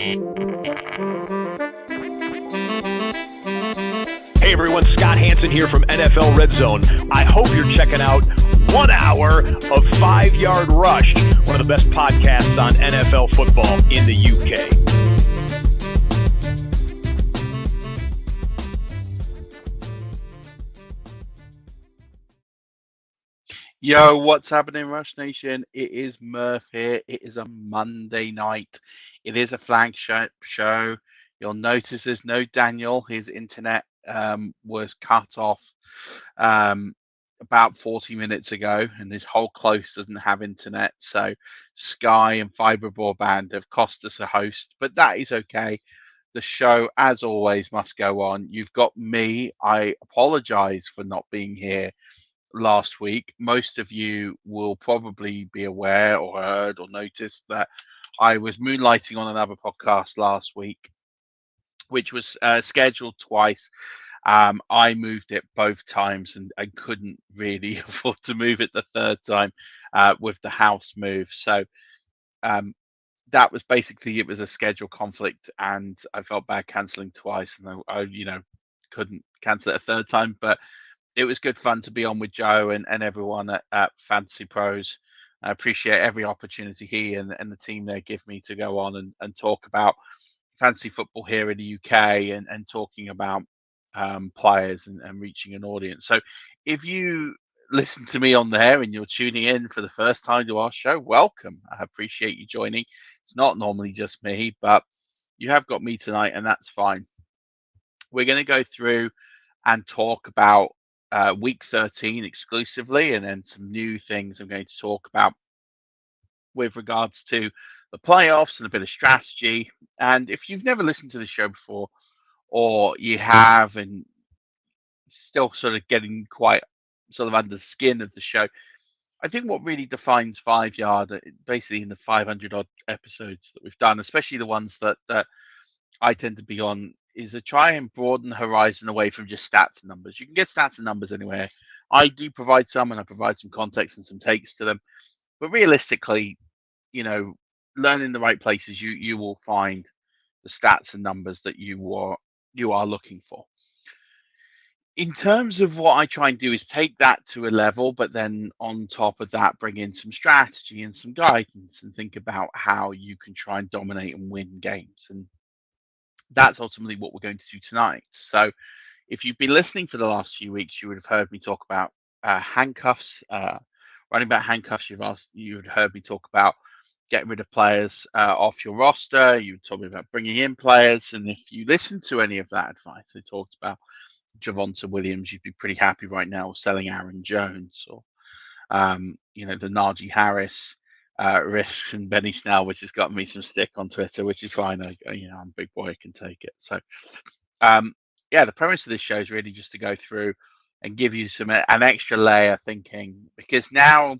Hey everyone, Scott Hansen here from NFL Red Zone. I hope you're checking out 1 hour of 5-Yard Rush, one of the best podcasts on NFL football in the UK. Yo, what's happening, Rush Nation? It is Murf here. It is a Monday night. It is a flagship show. You'll notice there's no Daniel. His internet was cut off about 40 minutes ago, and this whole close doesn't have internet. So Sky and fiber broadband have cost us a host, but that is okay. The show, as always, must go on. You've got me. I apologize for not being here last week. Most of you will probably be aware or heard or noticed that I was moonlighting on another podcast last week, which was scheduled twice. I moved it both times and I couldn't really afford to move it the third time with the house move. So that was basically, it was a schedule conflict, and I felt bad cancelling twice, and I couldn't cancel it a third time, but it was good fun to be on with Joe and everyone at Fantasy Pros. I appreciate every opportunity he and the team there give me to go on and talk about fantasy football here in the UK and talking about players and reaching an audience. So if you listen to me on there and you're tuning in for the first time to our show, welcome. I appreciate you joining. It's not normally just me, but you have got me tonight, and that's fine. We're going to go through and talk about week 13 exclusively, and then some new things I'm going to talk about with regards to the playoffs and a bit of strategy. And if you've never listened to the show before, or you have and still sort of getting quite sort of under the skin of the show, I think what really defines 5-Yard, basically in the 500 odd episodes that we've done, especially the ones that I tend to be on, is to try and broaden the horizon away from just stats and numbers. You can get stats and numbers anywhere. I do provide some, and I provide some context and some takes to them. But realistically, learn in the right places, you will find the stats and numbers that you are looking for. In terms of what I try and do is take that to a level, but then on top of that, bring in some strategy and some guidance and think about how you can try and dominate and win games. And that's ultimately what we're going to do tonight. So if you've been listening for the last few weeks, you would have heard me talk about handcuffs, running back handcuffs. You would have heard me talk about getting rid of players off your roster. You told me about bringing in players. And if you listen to any of that advice, I talked about Javonta Williams, you'd be pretty happy right now selling Aaron Jones, or the Najee Harris risks and Benny Snell, which has gotten me some stick on Twitter, which is fine. I'm a big boy, I can take it. So the premise of this show is really just to go through and give you an extra layer thinking, because now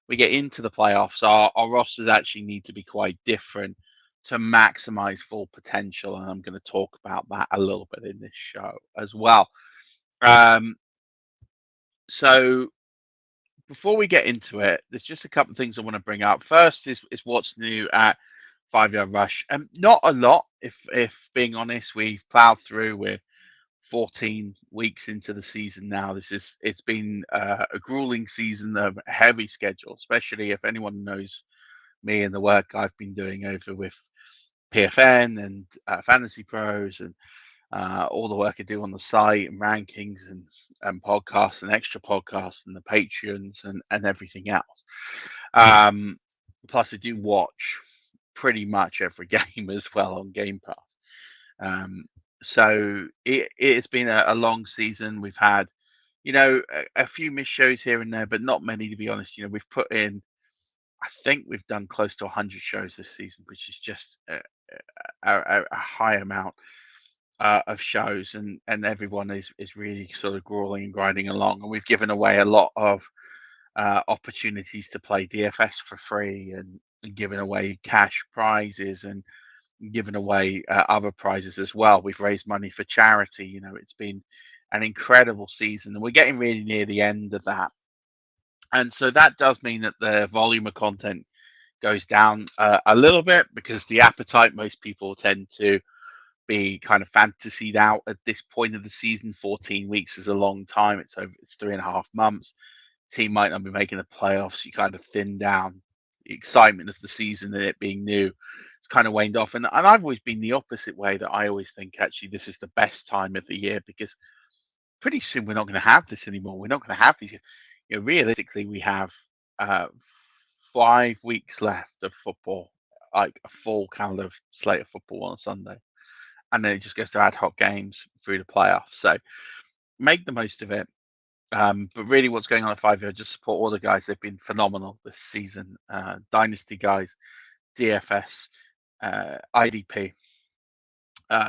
we get into the playoffs, our rosters actually need to be quite different to maximize full potential, and I'm going to talk about that a little bit in this show as well. So before we get into it, there's just a couple of things I want to bring up. First is what's new at 5-Yard Rush. Not a lot, if being honest. We've plowed through. We're 14 weeks into the season now. It's been a grueling season, a heavy schedule, especially if anyone knows me and the work I've been doing over with PFN and Fantasy Pros and all the work I do on the site and rankings and podcasts and extra podcasts and the Patreons and everything else. Plus, I do watch pretty much every game as well on Game Pass. So it has been a long season. We've had, a few missed shows here and there, but not many, to be honest. We've put in, I think we've done close to 100 shows this season, which is just a high amount of shows, and everyone is really sort of grueling and grinding along. And we've given away a lot of opportunities to play DFS for free, and given away cash prizes and given away other prizes as well. We've raised money for charity. It's been an incredible season, and we're getting really near the end of that. And so that does mean that the volume of content goes down a little bit because the appetite, most people tend to be kind of fantasied out at this point of the season. 14 weeks is a long time. It's 3.5 months. Team might not be making the playoffs. You kind of thin down the excitement of the season and it being new. It's kind of waned off. And I've always been the opposite way, that I always think actually this is the best time of the year, because pretty soon we're not going to have this anymore. We're not going to have these. Realistically, we have 5 weeks left of football, like a full kind of slate of football on a Sunday. And then it just goes to ad hoc games through the playoffs. So make the most of it. But really, what's going on at 5 year, just support all the guys. They've been phenomenal this season. Dynasty guys, DFS, IDP,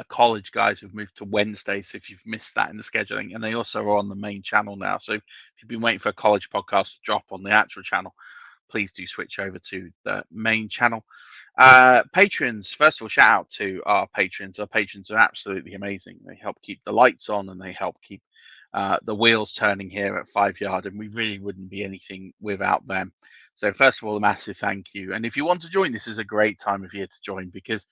college guys who've moved to Wednesdays. So if you've missed that in the scheduling, and they also are on the main channel now. So if you've been waiting for a college podcast to drop on the actual channel, please do switch over to the main channel. Patrons, first of all, shout out to our patrons. Our patrons are absolutely amazing. They help keep the lights on and they help keep the wheels turning here at 5 Yard, and we really wouldn't be anything without them. So first of all, a massive thank you. And if you want to join, this is a great time of year to join, because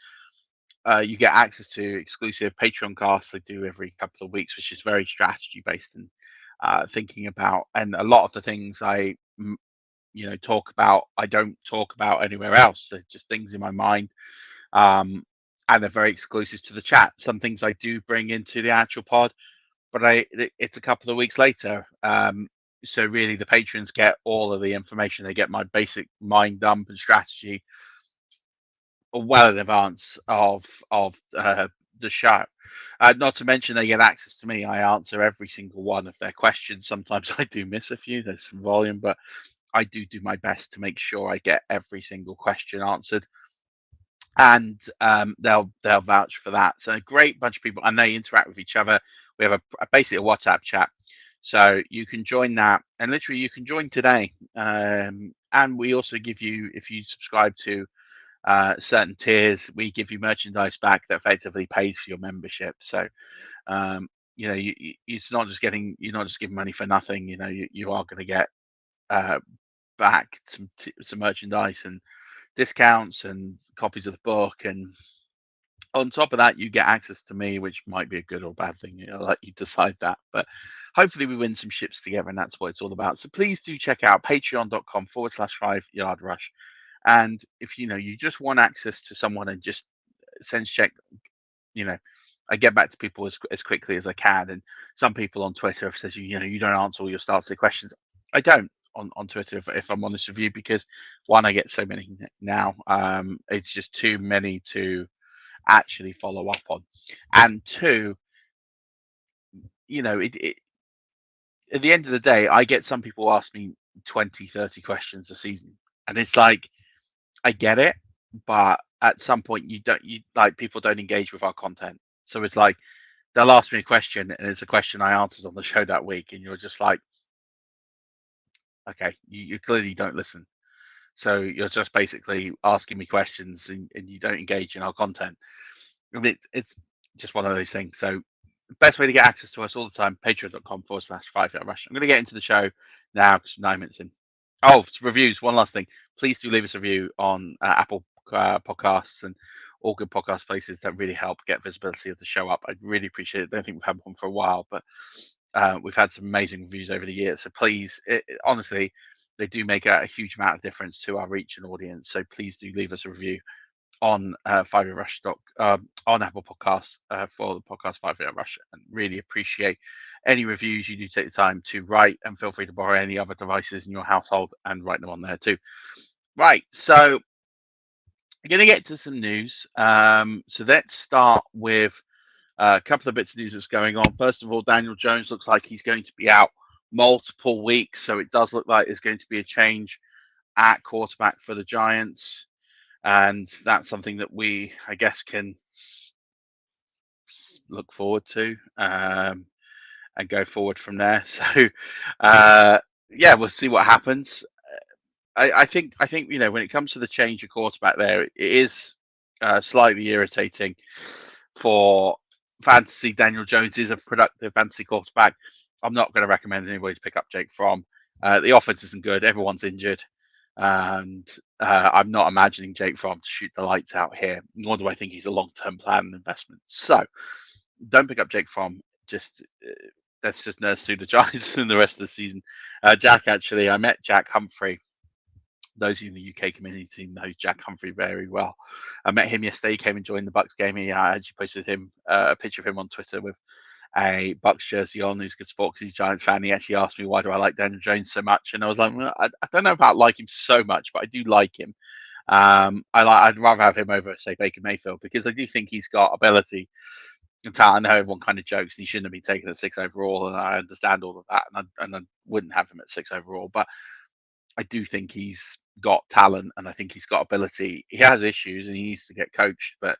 you get access to exclusive Patreon casts they do every couple of weeks, which is very strategy based and thinking about. And a lot of the things I talk about, I don't talk about anywhere else. They're just things in my mind, and they're very exclusive to the chat. Some things I do bring into the actual pod, but it's a couple of weeks later. So really, the patrons get all of the information. They get my basic mind dump and strategy well in advance of the show. Not to mention, they get access to me. I answer every single one of their questions. Sometimes I do miss a few. There's some volume, but I do my best to make sure I get every single question answered, and they'll vouch for that. So a great bunch of people, and they interact with each other. We have basically a WhatsApp chat, so you can join that, and literally you can join today. And we also give you, if you subscribe to certain tiers, we give you merchandise back that effectively pays for your membership. So it's not just giving money for nothing. You are going to get back some merchandise and discounts and copies of the book, and on top of that you get access to me, which might be a good or bad thing. I'll let you decide that, but hopefully we win some ships together, and that's what it's all about. So please do check out patreon.com/5 Yard Rush. And if you just want access to someone and just sense check, I get back to people as quickly as I can. And some people on Twitter have said you don't answer all your start say questions. I don't on Twitter, if I'm honest with you, because one, I get so many now. It's just too many to actually follow up on, and two, at the end of the day, I get some people ask me 20-30 questions a season, and it's like, I get it, but at some point people don't engage with our content. So it's like they'll ask me a question and it's a question I answered on the show that week, and you're just like, okay, you clearly don't listen. So you're just basically asking me questions and you don't engage in our content. It's just one of those things. So the best way to get access to us all the time, patreon.com/5 Yard Rush. I'm going to get into the show now because 9 minutes in. Oh, reviews. One last thing. Please do leave us a review on Apple Podcasts and all good podcast places. That really help get visibility of the show up. I'd really appreciate it. I don't think we've had one for a while, but we've had some amazing reviews over the years. So please, honestly, they do make a huge amount of difference to our reach and audience. So please do leave us a review on 5 Yard Rush on Apple Podcasts for the podcast 5 Yard Rush, and really appreciate any reviews you do take the time to write, and feel free to borrow any other devices in your household and write them on there too. Right, so we're going to get to some news. So let's start with a couple of bits of news that's going on. First of all, Daniel Jones looks like he's going to be out multiple weeks, so it does look like there's going to be a change at quarterback for the Giants, and that's something that we, I guess, can look forward to and go forward from there. So yeah, we'll see what happens. I think when it comes to the change of quarterback there, it is slightly irritating for fantasy. Daniel Jones is a productive fantasy quarterback. I'm not going to recommend anybody to pick up Jake Fromm. The offense isn't good. Everyone's injured. And I'm not imagining Jake Fromm to shoot the lights out here, nor do I think he's a long-term plan and investment. So don't pick up Jake Fromm. Just let's just nurse through the Giants in the rest of the season. Jack, actually, I met Jack Humphrey. Those of you in the UK community know Jack Humphrey very well. I met him yesterday. He came and joined the Bucks game. I actually posted him a picture of him on Twitter with a Bucks jersey on. He's a good sport because he's a Giants fan. He actually asked me, why do I like Daniel Jones so much? And I was like, well, I don't know about like him so much, but I do like him. I'd rather have him over, say, Baker Mayfield, because I do think he's got ability and talent. I know everyone kind of jokes and he shouldn't have been taken at 6 overall, and I understand all of that, and I wouldn't have him at 6 overall, but I do think he's got talent and I think he's got ability. He has issues and he needs to get coached, but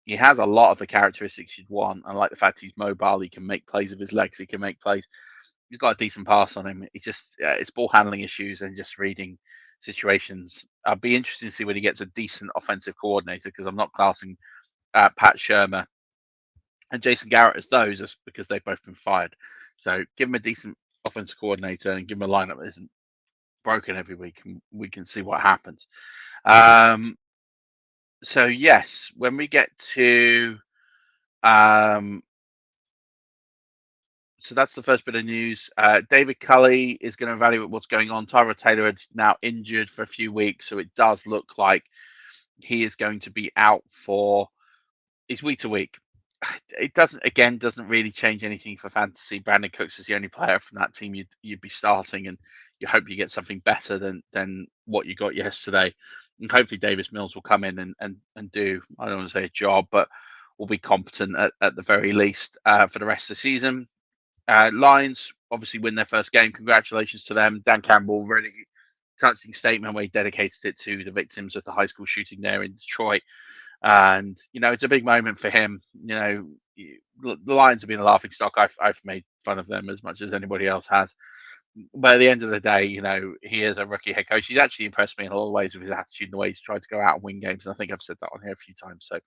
he has a lot of the characteristics you'd want. I like the fact he's mobile. He can make plays with his legs. He can make plays. He's got a decent pass on him. He just it's ball handling issues and just reading situations. I'd be interested to see when he gets a decent offensive coordinator, because I'm not classing Pat Shermer and Jason Garrett as those, just because they've both been fired. So give him a decent offensive coordinator and give him a lineup that isn't broken every week, and we can see what happens. So yes, when we get to so that's the first bit of news. David Culley is going to evaluate what's going on. Tyrod Taylor is now injured for a few weeks, so it does look like he is going to be out for it's week to week. It doesn't really change anything for fantasy. Brandon Cooks is the only player from that team you'd be starting, and you hope you get something better than what you got yesterday. And hopefully Davis Mills will come in and do, I don't want to say a job, but will be competent at the very least for the rest of the season. Lions obviously win their first game. Congratulations to them. Dan Campbell, really touching statement where he dedicated it to the victims of the high school shooting there in Detroit. And it's a big moment for him. The Lions have been a laughing stock. I've made fun of them as much as anybody else has. But at the end of the day, he is a rookie head coach. He's actually impressed me in a lot of ways with his attitude and the way he's tried to go out and win games. And I think I've said that on here a few times. So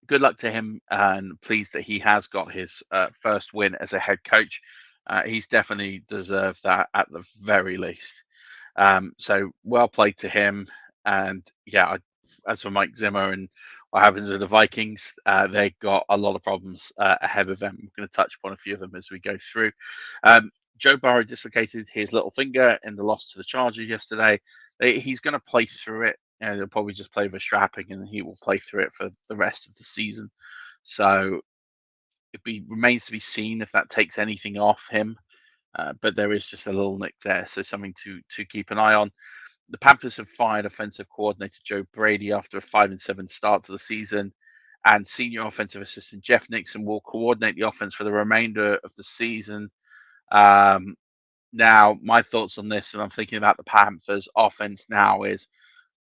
good luck to him, and pleased that he has got his first win as a head coach. He's definitely deserved that at the very least. So well played to him. And yeah, as for Mike Zimmer and what happens with the Vikings, they've got a lot of problems ahead of them. I'm going to touch upon a few of them as we go through. Joe Burrow dislocated his little finger in the loss to the Chargers yesterday. He's going to play through it. And they'll probably just play with strapping, and he will play through it for the rest of the season. So remains to be seen if that takes anything off him. But there is just a little nick there, so something to keep an eye on. The Panthers have fired offensive coordinator Joe Brady after a 5-7 start to the season, and senior offensive assistant Jeff Nixon will coordinate the offense for the remainder of the season. Now, my thoughts on this, and I'm thinking about the Panthers' offense now, is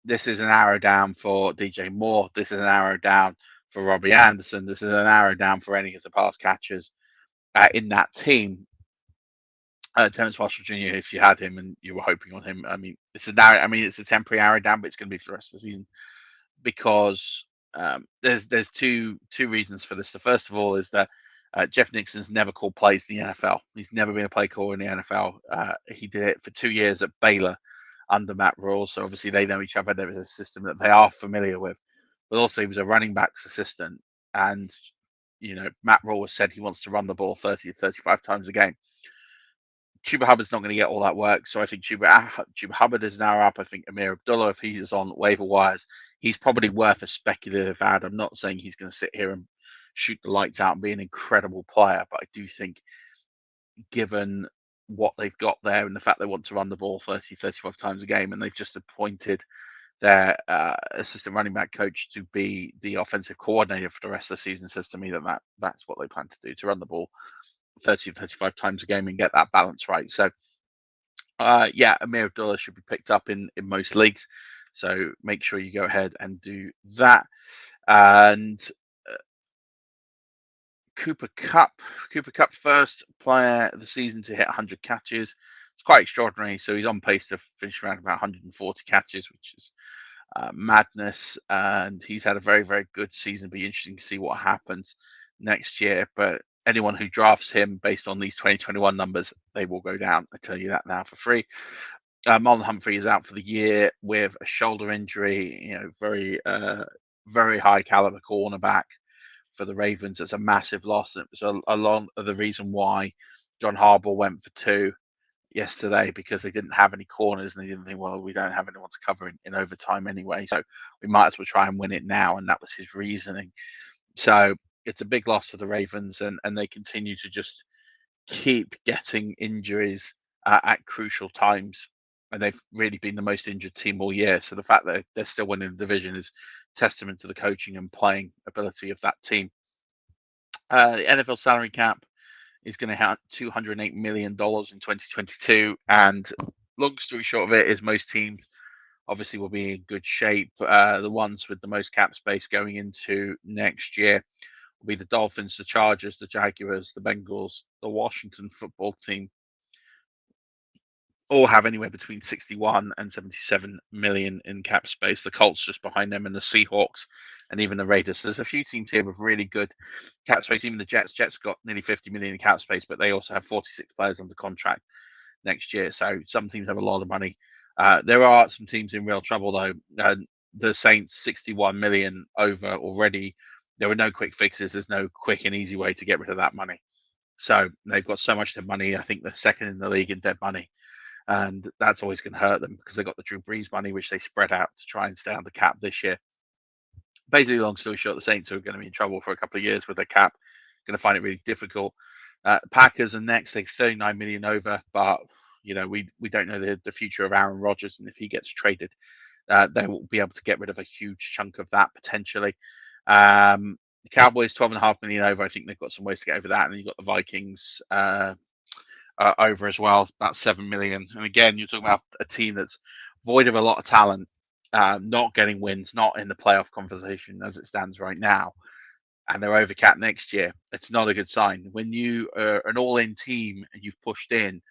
this is an arrow down for DJ Moore. This is an arrow down for Robbie Anderson. This is an arrow down for any of the pass catchers in that team. Terrence Marshall Jr., if you had him and you were hoping on him, it's a temporary arrow down, but it's going to be for the rest of the season, because there's two reasons for this. The first of all is that Jeff Nixon's never called plays in the NFL. He's never been a play caller in the NFL. He did it for 2 years at Baylor under Matt Rule, so obviously they know each other. There is a system that they are familiar with, but also he was a running backs assistant, and Matt Rule has said he wants to run the ball 30 to 35 times a game. Chuba Hubbard's not going to get all that work, so I think Chuba Hubbard is now up. I think Amir Abdullah, if he's on waiver wires, he's probably worth a speculative ad. I'm not saying he's going to sit here and shoot the lights out and be an incredible player, but I do think, given what they've got there and the fact they want to run the ball 30, 35 times a game, and they've just appointed their assistant running back coach to be the offensive coordinator for the rest of the season, says to me that's what they plan to do, to run the ball 30 to 35 times a game and get that balance right. So Amir Abdullah should be picked up in most leagues, so make sure you go ahead and do that. And Cooper Kupp, first player of the season to hit 100 catches. It's quite extraordinary. So he's on pace to finish around about 140 catches, which is madness. And he's had a very, very good season. It'll be interesting to see what happens next year. But anyone who drafts him based on these 2021 numbers, they will go down. I tell you that now for free. Marlon Humphrey is out for the year with a shoulder injury. Very high caliber cornerback for the Ravens. It's a massive loss. It was a lot of the reason why John Harbaugh went for two yesterday, because they didn't have any corners and they didn't think, well, we don't have anyone to cover in overtime anyway, so we might as well try and win it now. And that was his reasoning. So it's a big loss for the Ravens, and they continue to just keep getting injuries at crucial times. And they've really been the most injured team all year. So the fact that they're still winning the division is testament to the coaching and playing ability of that team. The NFL salary cap is going to have $208 million in 2022. And long story short of it is most teams obviously will be in good shape. The ones with the most cap space going into next year will be the Dolphins, the Chargers, the Jaguars, the Bengals, the Washington football team. All have anywhere between 61 and 77 million in cap space. The Colts just behind them, and the Seahawks, and even the Raiders. So there's a few teams here with really good cap space. Even the Jets. Jets got nearly 50 million in cap space, but they also have 46 players under contract next year. So some teams have a lot of money. There are some teams in real trouble though. The Saints 61 million over already. There were no quick fixes. There's no quick and easy way to get rid of that money. So they've got so much dead money. I think they're second in the league in dead money. And that's always going to hurt them because they got the Drew Brees money, which they spread out to try and stay on the cap this year. Basically, long story short, the Saints are going to be in trouble for a couple of years with their cap. Going to find it really difficult. Packers are next. They're 39 million over, but we don't know the future of Aaron Rodgers, and if he gets traded, they will be able to get rid of a huge chunk of that potentially. The Cowboys 12.5 million over. I think they've got some ways to get over that, and you've got the Vikings over as well, about 7 million. And again, you're talking about a team that's void of a lot of talent, not getting wins, not in the playoff conversation as it stands right now, and they're over cap next year. It's not a good sign. When you are an all-in team and you've pushed in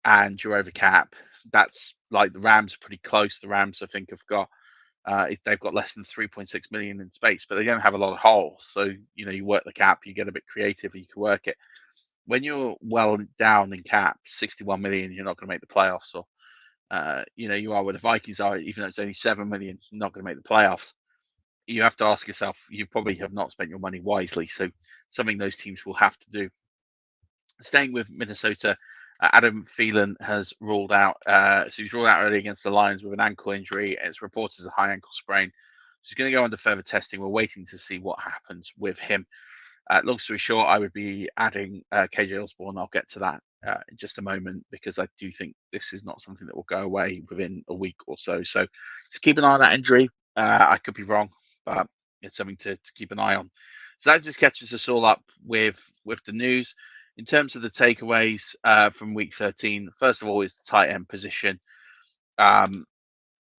and you're over cap, that's like the Rams are pretty close. The Rams, I think, have got they've got less than 3.6 million in space, but they don't have a lot of holes. So you work the cap, you get a bit creative, you can work it. When you're well down in cap, 61 million, you're not going to make the playoffs. Or, you are where the Vikings are, even though it's only 7 million, you're not going to make the playoffs. You have to ask yourself, you probably have not spent your money wisely. So something those teams will have to do. Staying with Minnesota, Adam Thielen has ruled out. So he's ruled out early against the Lions with an ankle injury. It's reported as a high ankle sprain. So he's going to go under further testing. We're waiting to see what happens with him. Long story short, I would be adding KJ Osborne. I'll get to that in just a moment, because I do think this is not something that will go away within a week or so. So just keep an eye on that injury. I could be wrong, but it's something to keep an eye on. So that just catches us all up with the news. In terms of the takeaways from week 13, first of all is the tight end position. Now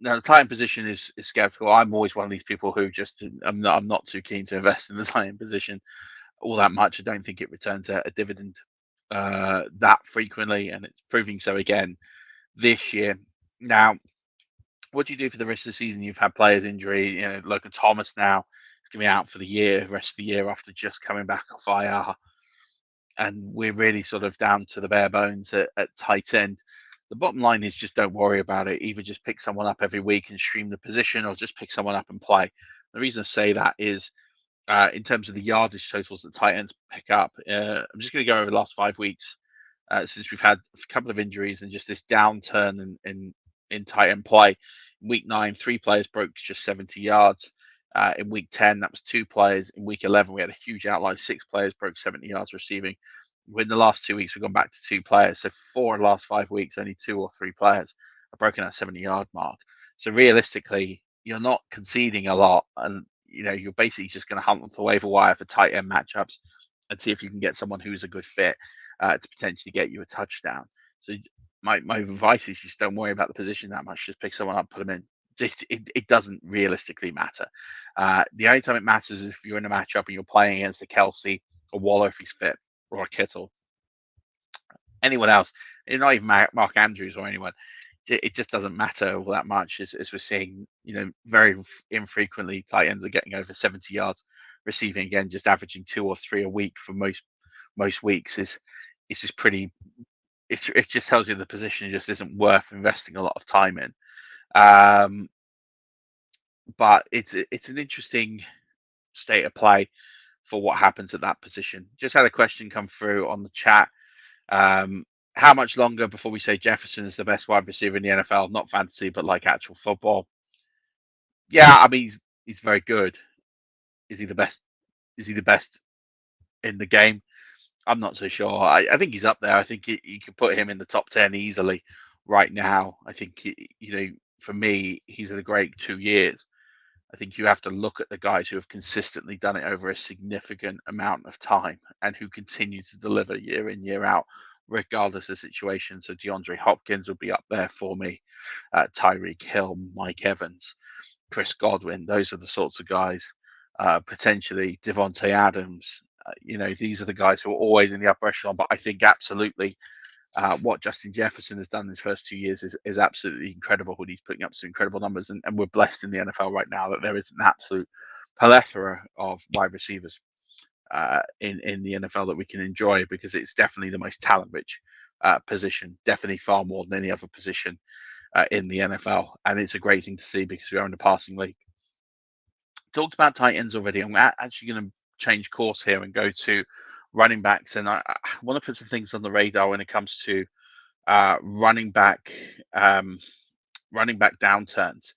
the tight end position is skeptical. I'm always one of these people who just I'm not too keen to invest in the tight end position all that much. I don't think it returns a dividend that frequently, and it's proving so again this year. Now, what do you do for the rest of the season? You've had players injury. Logan Thomas now is going to be out for the rest of the year after just coming back off IR, and we're really sort of down to the bare bones at tight end. The bottom line is just don't worry about it. Either just pick someone up every week and stream the position, or just pick someone up and play. The reason I say that is, in terms of the yardage totals that tight ends pick up, I'm just going to go over the last 5 weeks since we've had a couple of injuries and just this downturn in tight end play. In week 9, 3 players broke just 70 yards. In week 10, that was 2 players. In week 11, we had a huge outlier. 6 players broke 70 yards receiving. In the last 2 weeks, we've gone back to 2 players. So 4 in the last 5 weeks, only 2 or 3 players have broken that 70-yard mark. So realistically, you're not conceding a lot, and you're basically just going to hunt off the waiver wire for tight end matchups and see if you can get someone who's a good fit to potentially get you a touchdown. So my advice is just don't worry about the position that much. Just pick someone up, put them in. It doesn't realistically matter. The only time it matters is if you're in a matchup and you're playing against a Kelsey, a Waller if he's fit, or a Kittle. Anyone else, not even Mark Andrews or anyone. It just doesn't matter all that much, as we're seeing, very infrequently tight ends are getting over 70 yards receiving. Again, just averaging 2 or 3 a week for most weeks is just pretty it just tells you the position just isn't worth investing a lot of time in. But it's an interesting state of play for what happens at that position. Just had a question come through on the chat. How much longer before we say Jefferson is the best wide receiver in the NFL? Not fantasy, but like actual football. Yeah, I mean he's very good. Is he the best? Is he the best in the game? I'm not so sure. I think he's up there. I think you could put him in the top 10 easily right now. I think for me, he's had a great 2 years. I think you have to look at the guys who have consistently done it over a significant amount of time and who continue to deliver year in, year out, regardless of situation. So DeAndre Hopkins will be up there for me. Tyreek Hill, Mike Evans, Chris Godwin. Those are the sorts of guys. Potentially Devontae Adams. These are the guys who are always in the upper echelon. But I think absolutely what Justin Jefferson has done in his first 2 years is absolutely incredible. He's putting up some incredible numbers, and we're blessed in the NFL right now that there is an absolute plethora of wide receivers in the NFL that we can enjoy, because it's definitely the most talent-rich position, definitely far more than any other position in the NFL, and it's a great thing to see because we are in the passing league. Talked about tight ends already. I'm actually going to change course here and go to running backs, and I want to put some things on the radar when it comes to running back downturns.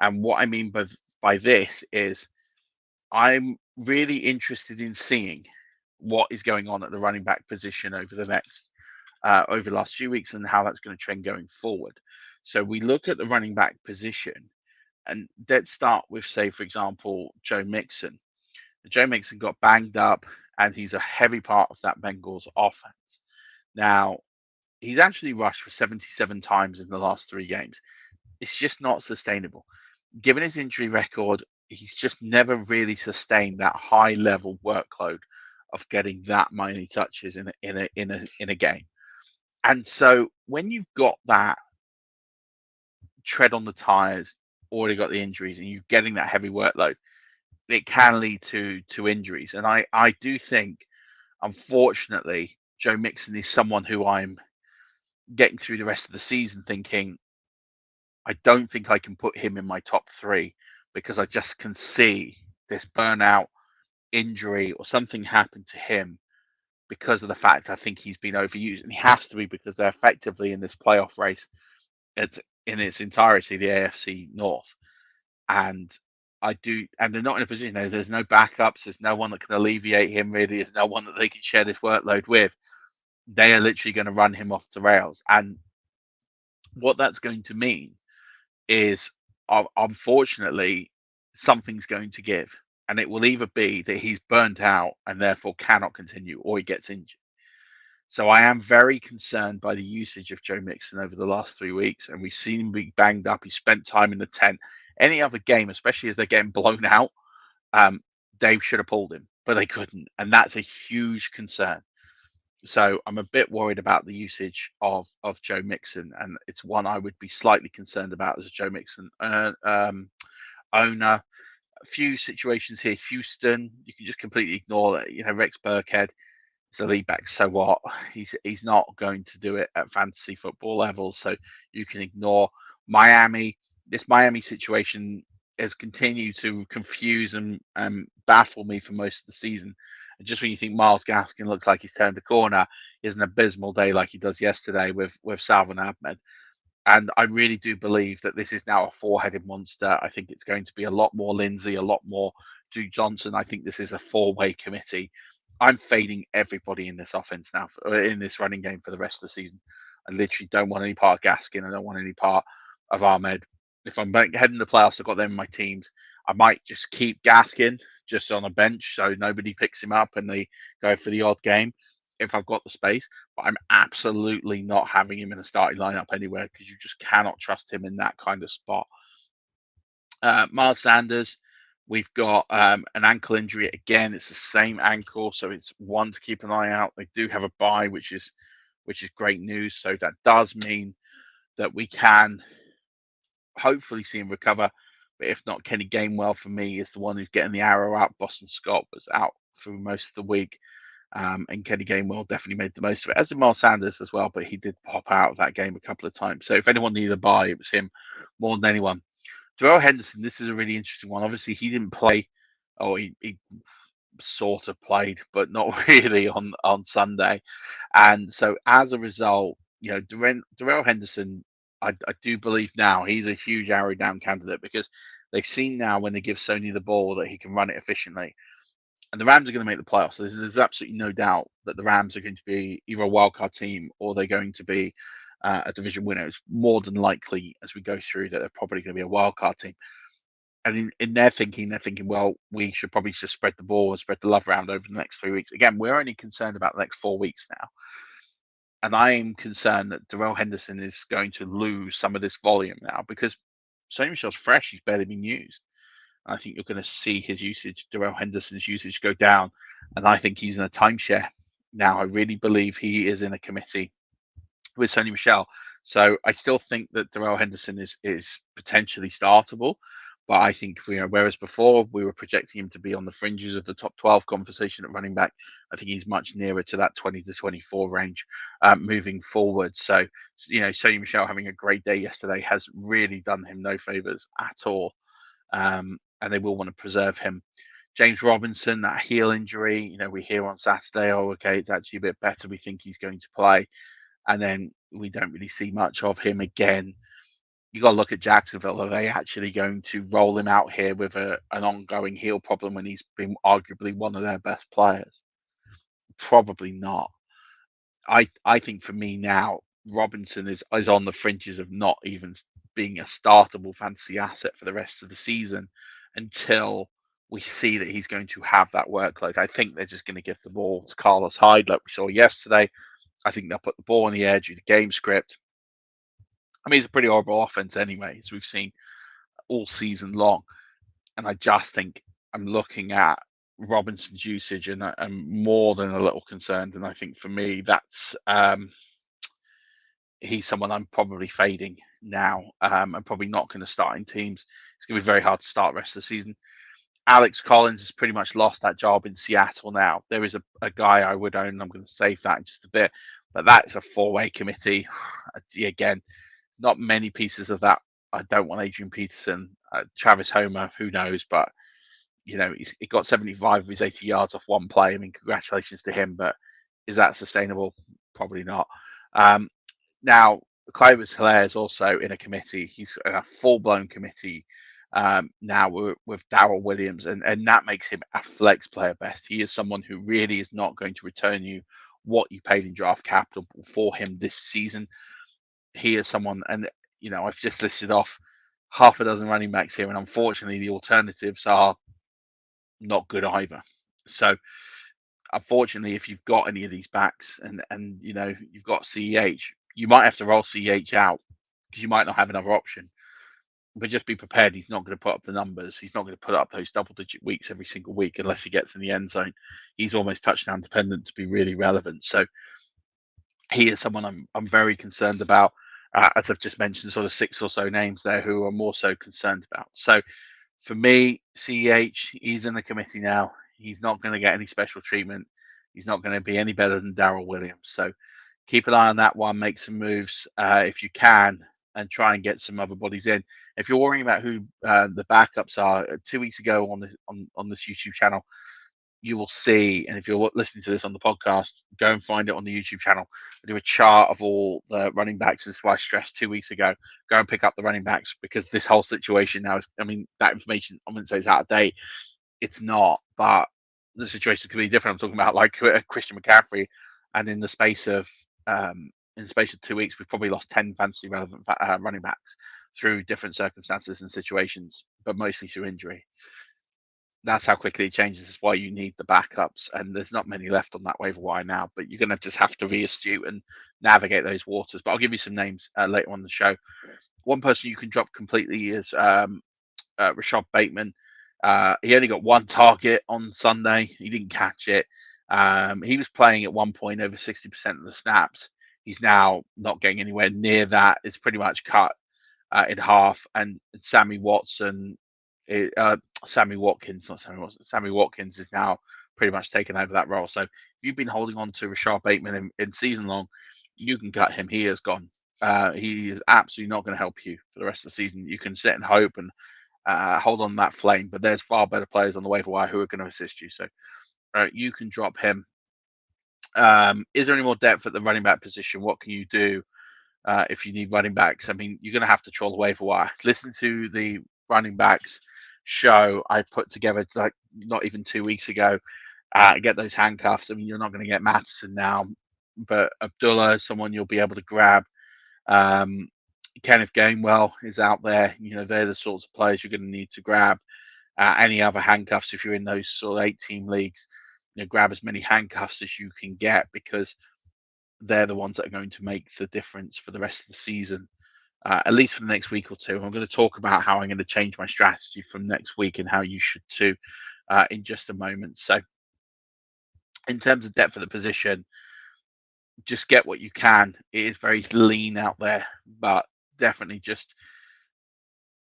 And what I mean by this is I'm really interested in seeing what is going on at the running back position over the last few weeks and how that's going to trend going forward. So we look at the running back position, and let's start with, say, for example, Joe Mixon. Joe Mixon got banged up, and he's a heavy part of that Bengals offense. Now, he's actually rushed for 77 times in the last 3 games. It's just not sustainable. Given his injury record, he's just never really sustained that high level workload of getting that many touches in a game. And so when you've got that tread on the tires, already got the injuries, and you're getting that heavy workload, it can lead to injuries. And I do think, unfortunately, Joe Mixon is someone who I'm getting through the rest of the season thinking, I don't think I can put him in my top 3 because I just can see this burnout, injury, or something happen to him because of the fact I think he's been overused. And he has to be, because they're effectively in this playoff race. It's in its entirety the AFC North. And they're not in a position. There's no backups. There's no one that can alleviate him, really. There's no one that they can share this workload with. They are literally going to run him off the rails. And what that's going to mean is, unfortunately, something's going to give. And it will either be that he's burnt out and therefore cannot continue, or he gets injured. So I am very concerned by the usage of Joe Mixon over the last 3 weeks. And we've seen him be banged up. He spent time in the tent. Any other game, especially as they're getting blown out, they should have pulled him, but they couldn't. And that's a huge concern. So I'm a bit worried about the usage of Joe Mixon, and it's one I would be slightly concerned about as a Joe Mixon owner. A few situations here. Houston, you can just completely ignore that. Rex Burkhead is a lead back, so what? He's not going to do it at fantasy football level, so you can ignore. Miami. This Miami situation has continued to confuse and baffle me for most of the season. And just when you think Myles Gaskin looks like he's turned the corner, is an abysmal day like he does yesterday with Salvon Ahmed. And I really do believe that this is now a 4-headed monster. I think it's going to be a lot more Lindsay, a lot more Duke Johnson. I think this is a 4-way committee. I'm fading everybody in this offense now, in this running game for the rest of the season. I literally don't want any part of Gaskin. I don't want any part of Ahmed. If I'm heading the playoffs, I've got them in my teams. I might just keep Gaskin just on a bench so nobody picks him up and they go for the odd game if I've got the space. But I'm absolutely not having him in a starting lineup anywhere, because you just cannot trust him in that kind of spot. Miles Sanders, we've got an ankle injury again. It's the same ankle, so it's one to keep an eye out. They do have a bye, which is great news. So that does mean that we can hopefully see him recover. But if not, Kenny Gainwell for me is the one who's getting the arrow out. Boston Scott was out through most of the week. And Kenny Gainwell definitely made the most of it, as did Miles Sanders as well, but he did pop out of that game a couple of times. So if anyone needed a buy, it was him more than anyone. Darrell Henderson, this is a really interesting one. Obviously, he didn't play, or he sort of played, but not really on Sunday. And so as a result, Darrell Henderson, I do believe now he's a huge arrow down candidate because they've seen now when they give Sony the ball that he can run it efficiently. And the Rams are going to make the playoffs. There's absolutely no doubt that the Rams are going to be either a wildcard team or they're going to be a division winner. It's more than likely as we go through that they're probably going to be a wildcard team. And in their thinking, they're thinking, well, we should probably just spread the ball and spread the love around over the next 3 weeks. Again, we're only concerned about the next 4 weeks now. And I am concerned that Darrell Henderson is going to lose some of this volume now because Sony Michel's fresh. He's barely been used. I think you're going to see his usage, Darrell Henderson's usage, go down. And I think he's in a timeshare now. I really believe he is in a committee with Sony Michel. So I still think that Darrell Henderson is potentially startable. But I think whereas before we were projecting him to be on the fringes of the top 12 conversation at running back, I think he's much nearer to that 20 to 24 range moving forward. So, Sony Michel having a great day yesterday has really done him no favors at all. And they will want to preserve him. James Robinson, that heel injury, we hear on Saturday, okay, it's actually a bit better. We think he's going to play. And then we don't really see much of him again. You got to look at Jacksonville. Are they actually going to roll him out here with an ongoing heel problem when he's been arguably one of their best players? Probably not. I think for me now, Robinson is on the fringes of not even being a startable fantasy asset for the rest of the season until we see that he's going to have that workload. I think they're just going to give the ball to Carlos Hyde like we saw yesterday. I think they'll put the ball in the air due to game script. I mean, it's a pretty horrible offense anyway, as we've seen all season long. And I just think I'm looking at Robinson's usage and I'm more than a little concerned. And I think for me, that's he's someone I'm probably fading now. I'm probably not going to start in teams. It's going to be very hard to start the rest of the season. Alex Collins has pretty much lost that job in Seattle now. There is a guy I would own. I'm going to save that in just a bit. But that's a 4-way committee. Again, not many pieces of that. I don't want Adrian Peterson, Travis Homer, who knows? But, he got 75 of his 80 yards off one play. I mean, congratulations to him. But is that sustainable? Probably not. Now, Clovis Hilaire is also in a committee. He's in a full-blown committee now with Daryl Williams. And that makes him a flex player best. He is someone who really is not going to return you what you paid in draft capital for him this season. He is someone, and I've just listed off half a dozen running backs here, and unfortunately the alternatives are not good either. So unfortunately, if you've got any of these backs and you've got CEH, you might have to roll CEH out because you might not have another option. But just be prepared, he's not going to put up the numbers. He's not going to put up those double-digit weeks every single week unless he gets in the end zone. He's almost touchdown dependent to be really relevant. So he is someone I'm very concerned about. As I've just mentioned, sort of 6 or so names there who are more so concerned about. So for me, CEH, he's in the committee now. He's not going to get any special treatment. He's not going to be any better than Daryl Williams. So keep an eye on that one. Make some moves if you can and try and get some other bodies in. If you're worrying about who the backups are, 2 weeks ago on this YouTube channel, you will see, and if you're listening to this on the podcast, go and find it on the YouTube channel. I do a chart of all the running backs, as I stressed 2 weeks ago. Go and pick up the running backs because this whole situation now is, that information, I wouldn't say it's out of date. It's not, but the situation could be different. I'm talking about like Christian McCaffrey, and in the space of 2 weeks, we've probably lost 10 fantasy relevant running backs through different circumstances and situations, but mostly through injury. That's how quickly it changes. Is why you need the backups, and there's not many left on that waiver wire now. But you're going to just have to be astute and navigate those waters. But I'll give you some names later on the show. One person you can drop completely is Rashad Bateman. He only got one target on Sunday. He didn't catch it. He was playing at one point over 60% of the snaps. He's now not getting anywhere near that. It's pretty much cut in half. And Sammy Watkins is now pretty much taken over that role. So if you've been holding on to Rashard Bateman in season long, you can cut him. He is gone. He is absolutely not going to help you for the rest of the season. You can sit and hope and hold on that flame, but there's far better players on the waiver wire who are going to assist you. So you can drop him. Is there any more depth at the running back position? What can you do if you need running backs? I mean, you're going to have to troll the waiver wire. Listen to the running backs show I put together like not even 2 weeks ago. Get those handcuffs. I mean, you're not going to get Mattison now, but Abdullah is someone you'll be able to grab. Kenneth Gainwell is out there. You know, they're the sorts of players you're going to need to grab. Any other handcuffs if you're in those sort of 8-team leagues, you know, grab as many handcuffs as you can get because they're the ones that are going to make the difference for the rest of the season, at least for the next week or two. I'm going to talk about how I'm going to change my strategy from next week and how you should too in just a moment. So in terms of depth of the position, just get what you can. It is very lean out there, but definitely just,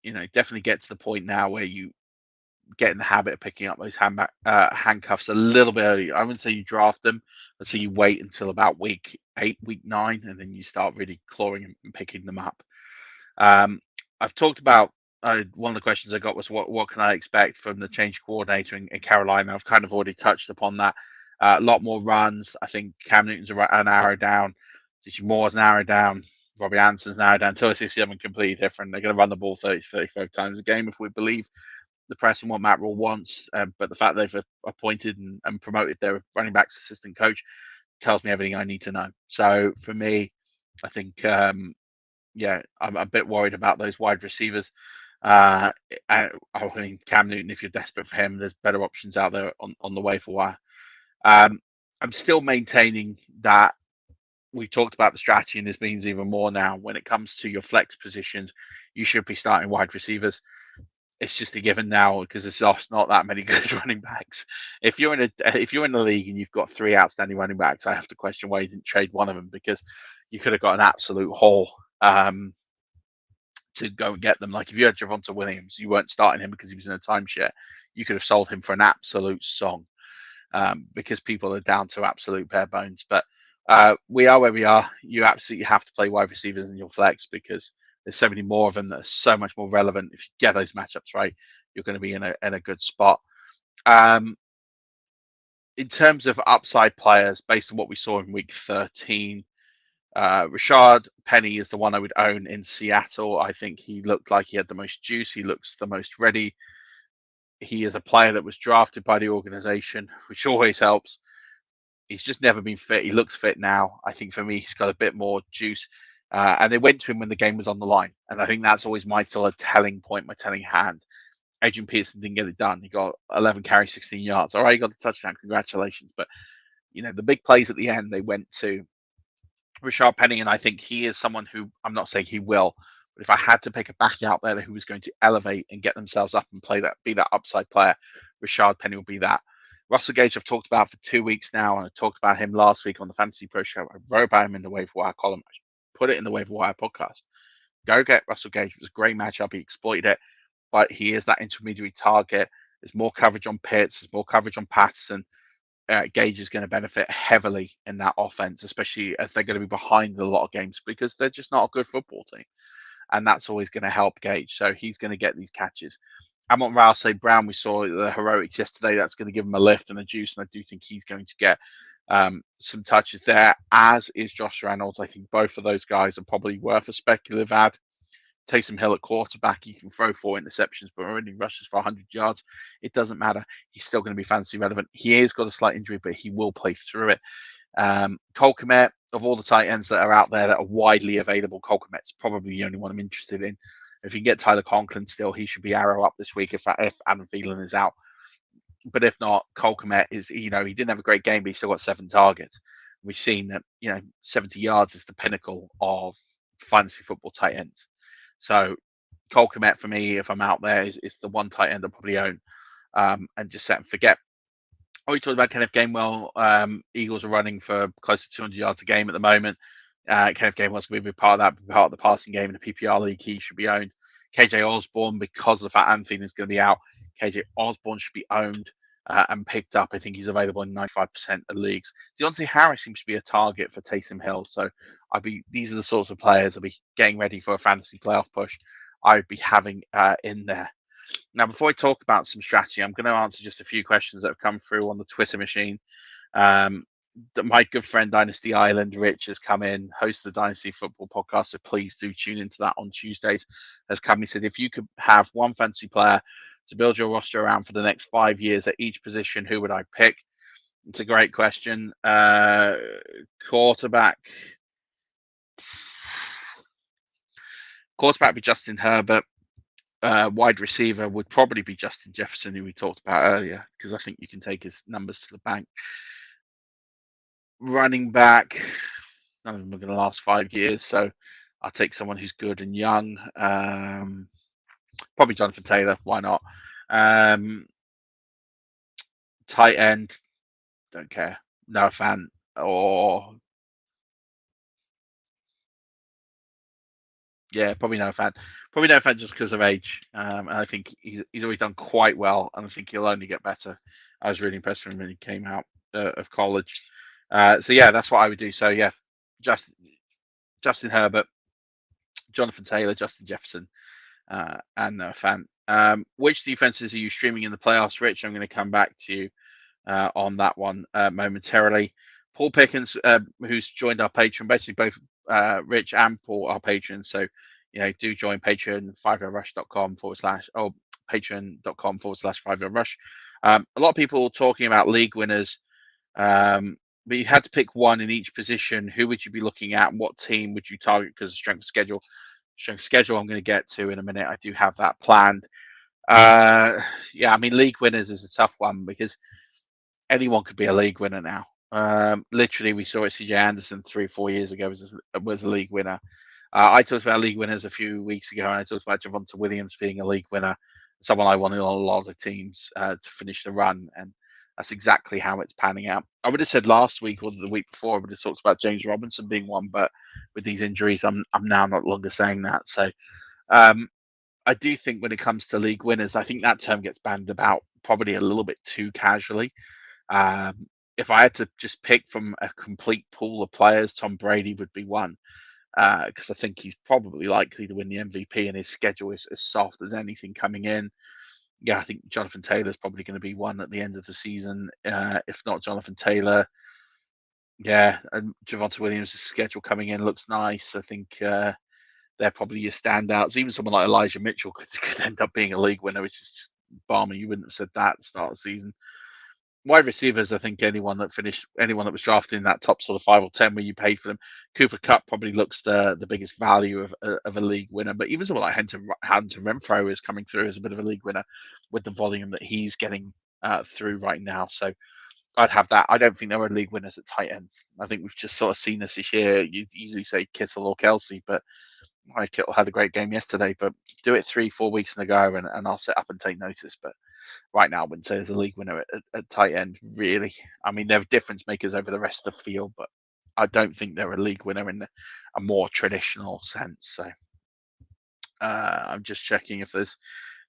definitely get to the point now where you get in the habit of picking up those handcuffs a little bit early. I wouldn't say you draft them. I'd say you wait until about week 8, week 9, and then you start really clawing and picking them up. I've talked about one of the questions I got was what can I expect from the change coordinator in Carolina? I've kind of already touched upon that. A lot more runs. I think Cam Newton's an arrow down. DJ Moore's an arrow down. Robbie Anderson's an arrow down. Until I see something completely different, they're going to run the ball 30, 35 times a game if we believe the press and what Matt Rule wants. But the fact they've appointed and promoted their running backs assistant coach tells me everything I need to know. So for me, I think, I'm a bit worried about those wide receivers. I mean, Cam Newton, if you're desperate for him, there's better options out there on the waiver wire. I'm still maintaining that we talked about the strategy, and this means even more now. When it comes to your flex positions, you should be starting wide receivers. It's just a given now because there's just not that many good running backs. If you're in the league and you've got 3 outstanding running backs, I have to question why you didn't trade one of them, because you could have got an absolute haul to go and get them. Like if you had Javonta Williams, you weren't starting him because he was in a timeshare. You could have sold him for an absolute song. Because people are down to absolute bare bones. But we are where we are. You absolutely have to play wide receivers in your flex because there's so many more of them that are so much more relevant. If you get those matchups right, you're going to be in a good spot. In terms of upside players, based on what we saw in week 13, Rashard Penny is the one I would own in Seattle. I think he looked like he had the most juice. He looks the most ready. He is a player that was drafted by the organization, which always helps. He's just never been fit. He looks fit now. I think for me, he's got a bit more juice. And they went to him when the game was on the line. And I think that's always my sort of telling point, my telling hand. Adrian Peterson didn't get it done. He got 11 carries, 16 yards. All right, he got the touchdown. Congratulations. But, the big plays at the end, they went to Rashard Penny. And I think he is someone who, I'm not saying he will, but if I had to pick a back out there who was going to elevate and get themselves up and be that upside player, Rashard Penny will be that. Russell Gage, I've talked about for 2 weeks now, and I talked about him last week on the Fantasy Pro Show. I wrote about him in the waiver wire column. I put it in the waiver wire podcast. Go get Russell Gage. It was a great matchup. He exploited it, but he is that intermediary target. There's more coverage on Pitts. There's more coverage on Patterson. Gage is going to benefit heavily in that offense, especially as they're going to be behind a lot of games because they're just not a good football team. And that's always going to help Gage. So he's going to get these catches. Amon-Ra St. Brown, we saw the heroics yesterday. That's going to give him a lift and a juice. And I do think he's going to get some touches there, as is Josh Reynolds. I think both of those guys are probably worth a speculative add. Taysom Hill at quarterback, he can throw 4 interceptions, but when he rushes for 100 yards, it doesn't matter. He's still going to be fantasy relevant. He has got a slight injury, but he will play through it. Cole Kmet, of all the tight ends that are out there that are widely available, Cole Kmet's probably the only one I'm interested in. If you can get Tyler Conklin still, he should be arrow up this week if Adam Thielen is out. But if not, Cole Kmet is, he didn't have a great game, but he still got 7 targets. We've seen that, 70 yards is the pinnacle of fantasy football tight ends. So Cole Kmet for me, if I'm out there, is the one tight end I'll probably own and just set and forget. We talked about Kenneth Gainwell. Eagles are running for close to 200 yards a game at the moment. Kenneth Gainwell's going to be a part of that, part of the passing game in the PPR league. He should be owned. KJ Osborne, because of the fact Anthony is going to be out, KJ Osborne should be owned. and picked up. I think he's available in 95% of leagues. Deontay Harris seems to be a target for Taysom Hill. So these are the sorts of players I'll be getting ready for a fantasy playoff push. I would be having in there. Now, before I talk about some strategy, I'm going to answer just a few questions that have come through on the Twitter machine. My good friend Dynasty Island, Rich, has come in, host of the Dynasty Football Podcast, so please do tune into that on Tuesdays. Has come, he said, if you could have one fantasy player to build your roster around for the next 5 years at each position, who would I pick? It's a great question. Quarterback would be Justin Herbert. Wide receiver would probably be Justin Jefferson, who we talked about earlier, because I think you can take his numbers to the bank. Running back, none of them are going to last 5 years, so I'll take someone who's good and young. Probably Jonathan Taylor. Why not? Tight end, don't care. No fan. Or yeah, probably no fan. Probably no fan just because of age. And I think he's always done quite well, and I think he'll only get better. I was really impressed with him when he came out of college. So yeah, that's what I would do. So yeah, Justin Herbert, Jonathan Taylor, Justin Jefferson, and no fan. Which defenses are you streaming in the playoffs, Rich? I'm going to come back to you on that one momentarily. Paul Pickens, who's joined our Patreon, basically both Rich and Paul are patrons. So, do join Patreon, 5yardrush.com/ or patreon.com/ 5yardrush. A lot of people talking about league winners, but you had to pick one in each position. Who would you be looking at? What team would you target because of strength of schedule? Strength of schedule, I'm going to get to in a minute. I do have that planned. League winners is a tough one because anyone could be a league winner now. Literally, we saw it. CJ Anderson 3-4 years ago was a league winner. I talked about league winners a few weeks ago, and I talked about Javonta Williams being a league winner, someone I wanted on a lot of teams to finish the run, and that's exactly how it's panning out. I would have said last week or the week before, I would have talked about James Robinson being one, but with these injuries, I'm now not longer saying that. So I do think when it comes to league winners, I think that term gets bandied about probably a little bit too casually. If I had to just pick from a complete pool of players, Tom Brady would be one, because I think he's probably likely to win the MVP, and his schedule is as soft as anything coming in. Yeah, I think Jonathan Taylor is probably going to be one at the end of the season. If not Jonathan Taylor, yeah, and Javonta Williams' schedule coming in looks nice. I think they're probably your standouts. Even someone like Elijah Mitchell could end up being a league winner, which is just balmy. You wouldn't have said that at the start of the season. Wide receivers, I think anyone that was drafted in that top sort of 5 or 10 where you paid for them. Cooper Kupp probably looks the biggest value of a league winner, but even someone like Hunter Renfrow is coming through as a bit of a league winner with the volume that he's getting through right now. So I'd have that. I don't think there are league winners at tight ends. I think we've just sort of seen this year. You'd easily say Kittle or Kelsey, but Kittle had a great game yesterday. But do it 3-4 weeks in a go, and I'll sit up and take notice. But right now, I wouldn't say there's a league winner at tight end, really. I mean, they're difference makers over the rest of the field, but I don't think they're a league winner in a more traditional sense. So I'm just checking if there's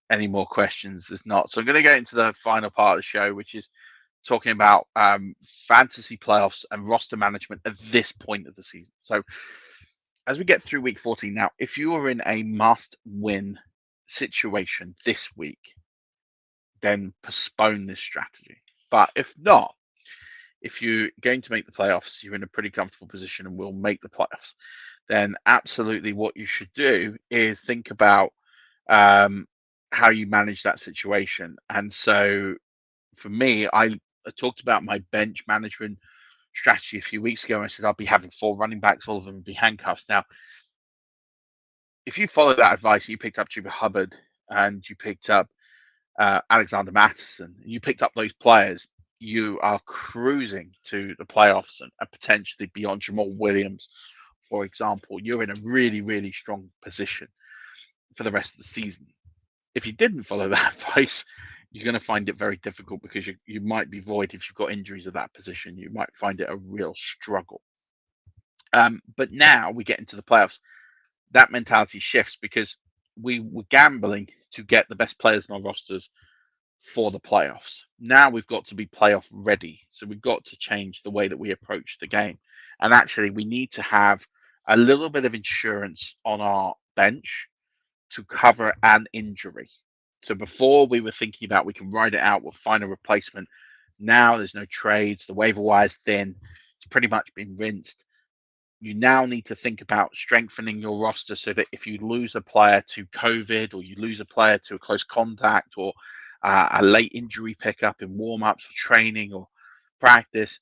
any more questions. There's not. So I'm going to get into the final part of the show, which is talking about fantasy playoffs and roster management at this point of the season. So as we get through week 14 now, if you are in a must-win situation this week, then postpone this strategy. But if not, if you're going to make the playoffs, you're in a pretty comfortable position and will make the playoffs, then absolutely what you should do is think about how you manage that situation. And so for me, I talked about my bench management strategy a few weeks ago. I said I'll be having 4 running backs, all of them would be handcuffs. Now, if you follow that advice, you picked up Chuba Hubbard and you picked up Alexander Mattison, you picked up those players, you are cruising to the playoffs and potentially beyond. Jamal Williams, for example, you're in a really, really strong position for the rest of the season. If you didn't follow that advice, you're going to find it very difficult because you might be void if you've got injuries at that position. You might find it a real struggle. But now we get into the playoffs, that mentality shifts because we were gambling to get the best players in our rosters for the playoffs. Now we've got to be playoff ready. So we've got to change the way that we approach the game. And actually, we need to have a little bit of insurance on our bench to cover an injury. So before we were thinking about we can ride it out, we'll find a replacement. Now there's no trades. The waiver wire's thin. It's pretty much been rinsed. You now need to think about strengthening your roster so that if you lose a player to COVID, or you lose a player to a close contact, or a late injury pickup in warm-ups or training or practice,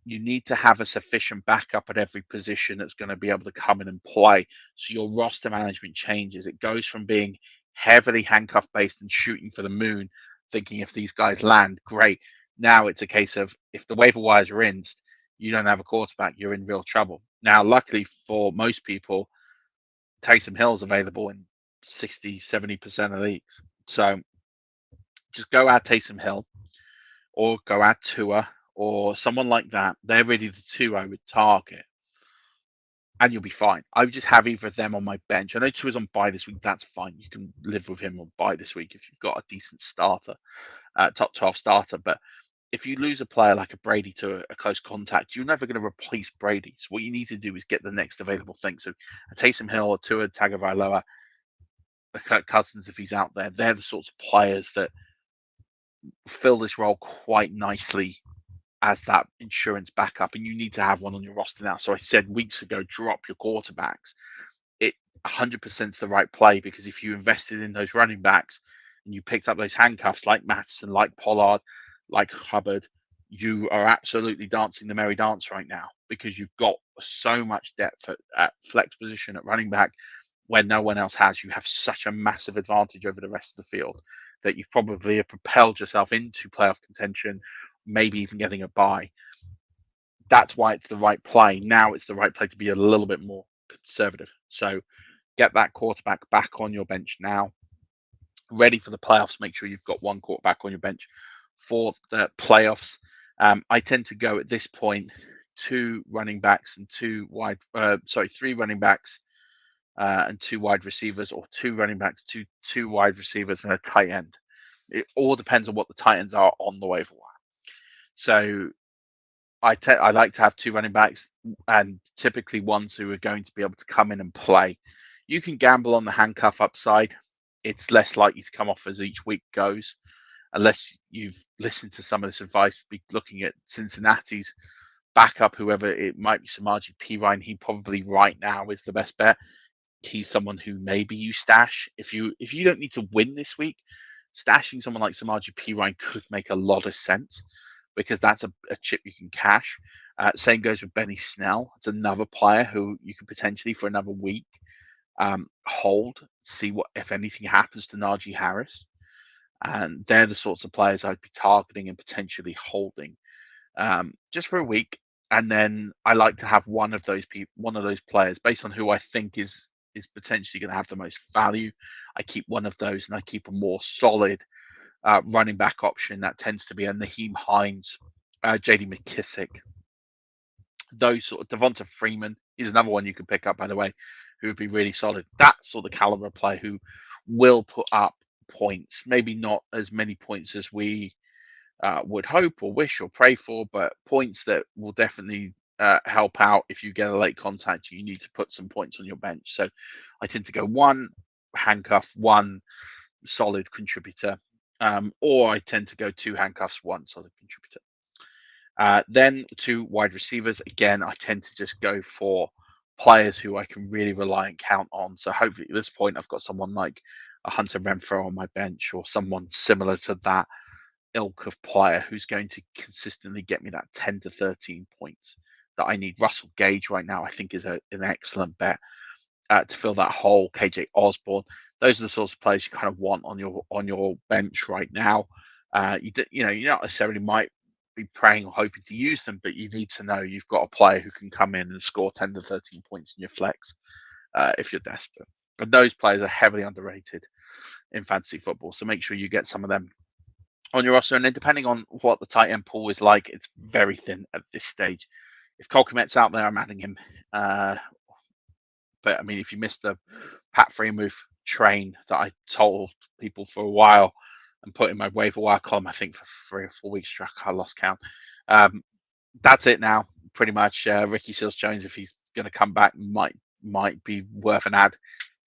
you need to have a sufficient backup at every position that's going to be able to come in and play. So your roster management changes. It goes from being heavily handcuff based and shooting for the moon, thinking if these guys land, great. Now it's a case of if the waiver wires are rinsed, you don't have a quarterback, you're in real trouble. Now, luckily for most people, Taysom Hill's available in 60, 70% of leagues. So just go add Taysom Hill, or go add Tua, or someone like that. They're really the two I would target, and you'll be fine. I would just have either of them on my bench. I know Tua's on bye this week. That's fine. You can live with him on bye this week if you've got a decent starter, top 12 starter. But if you lose a player like a Brady to a close contact, you're never going to replace Brady. So what you need to do is get the next available thing. So a Taysom Hill, or Tua Tagovailoa, a Kirk Cousins if he's out there, they're the sorts of players that fill this role quite nicely as that insurance backup, and you need to have one on your roster now. So I said weeks ago, drop your quarterbacks. It 100% is the right play, because if you invested in those running backs and you picked up those handcuffs like Mattison, like Pollard, like Hubbard, you are absolutely dancing the merry dance right now, because you've got so much depth at flex position at running back when no one else has. You have such a massive advantage over the rest of the field that you probably have propelled yourself into playoff contention, maybe even getting a bye. That's why it's the right play. Now it's the right play to be a little bit more conservative. So get that quarterback back on your bench now. Ready for the playoffs. Make sure you've got one quarterback on your bench for the playoffs. I tend to go at this point three running backs and two wide receivers, or two running backs, two wide receivers, and a tight end. It all depends on what the tight ends are on the waiver wire. So I like to have two running backs, and typically ones who are going to be able to come in and play. You can gamble on the handcuff upside. It's less likely to come off as each week goes, unless you've listened to some of this advice. Be looking at Cincinnati's backup, whoever it might be, Samaje Perine. He probably right now is the best bet. He's someone who maybe you stash if you don't need to win this week. Stashing someone like Samaje Perine could make a lot of sense, because that's a chip you can cash. Same goes with Benny Snell. It's another player who you could potentially, for another week, hold, see what, if anything happens to Najee Harris. And they're the sorts of players I'd be targeting and potentially holding just for a week. And then I like to have one of those players, based on who I think is potentially going to have the most value. I keep one of those, and I keep a more solid running back option. That tends to be a Naheem Hines, J.D. McKissick. Those sort of Devonta Freeman is another one you can pick up, by the way, who would be really solid. That sort of caliber player who will put up points, maybe not as many points as we would hope or wish or pray for, but points that will definitely help out. If you get a late contact, you need to put some points on your bench. So I tend to go one handcuff, one solid contributor, or I tend to go two handcuffs, one solid contributor. Then two wide receivers. Again, I tend to just go for players who I can really rely and count on. So hopefully at this point, I've got someone like a Hunter Renfrow on my bench, or someone similar to that ilk of player who's going to consistently get me that 10 to 13 points that I need. Russell Gage right now, I think, is an excellent bet to fill that hole. KJ Osborne. Those are the sorts of players you kind of want on your bench right now. You not necessarily might be praying or hoping to use them, but you need to know you've got a player who can come in and score 10 to 13 points in your flex if you're desperate. And those players are heavily underrated in fantasy football, so make sure you get some of them on your roster. And then depending on what the tight end pool is like, it's very thin at this stage. If Cole Kmet's out there, I'm adding him. But I mean, if you missed the Pat Freiermuth train that I told people for a while, and put in my waiver wire column, I think for 3 or 4 weeks. I lost count. That's it now, pretty much. Ricky Seals-Jones, if he's going to come back, might be worth an ad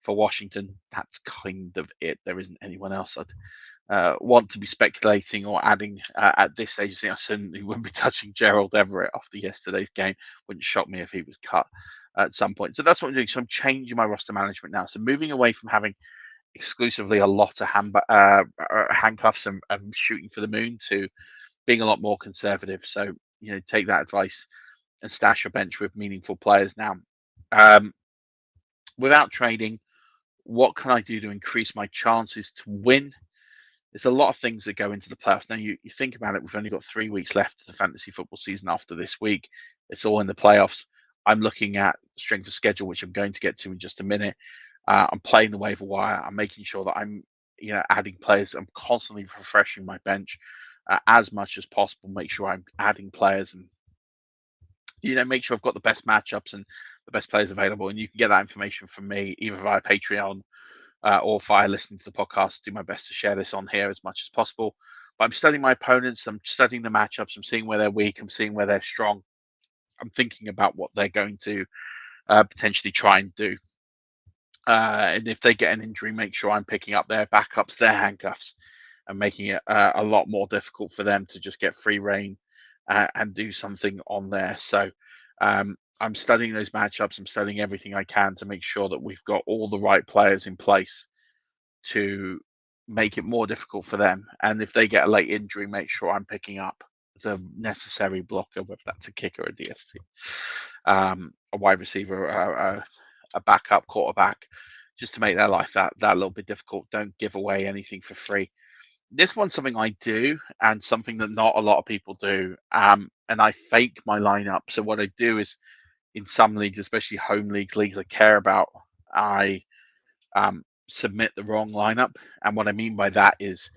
for Washington. That's kind of it. There isn't anyone else I'd want to be speculating or adding at this stage. I certainly wouldn't be touching Gerald Everett after yesterday's game. Wouldn't shock me if he was cut at some point. So that's what I'm doing. So I'm changing my roster management now. So moving away from having exclusively a lot of handcuffs and shooting for the moon to being a lot more conservative. So, take that advice and stash your bench with meaningful players now. Without trading, what can I do to increase my chances to win? There's a lot of things that go into the playoffs. Now, you think about it, we've only got 3 weeks left of the fantasy football season after this week. It's all in the playoffs. I'm looking at strength of schedule, which I'm going to get to in just a minute. I'm playing the waiver wire. I'm making sure that I'm, adding players. I'm constantly refreshing my bench as much as possible. Make sure I'm adding players and, make sure I've got the best matchups and the best players available. And you can get that information from me either via Patreon or via listening to the podcast. Do my best to share this on here as much as possible. But I'm studying my opponents. I'm studying the matchups. I'm seeing where they're weak. I'm seeing where they're strong. I'm thinking about what they're going to potentially try and do. And if they get an injury, make sure I'm picking up their backups, their handcuffs, and making it a lot more difficult for them to just get free reign and do something on there. So I'm studying those matchups. I'm studying everything I can to make sure that we've got all the right players in place to make it more difficult for them. And if they get a late injury, make sure I'm picking up the necessary blocker, whether that's a kicker, a DST, a wide receiver, a backup quarterback, just to make their life that little bit difficult. Don't give away anything for free. This one's something I do and something that not a lot of people do. And I fake my lineup. So what I do is in some leagues, especially home leagues I care about, I submit the wrong lineup. And what I mean by that is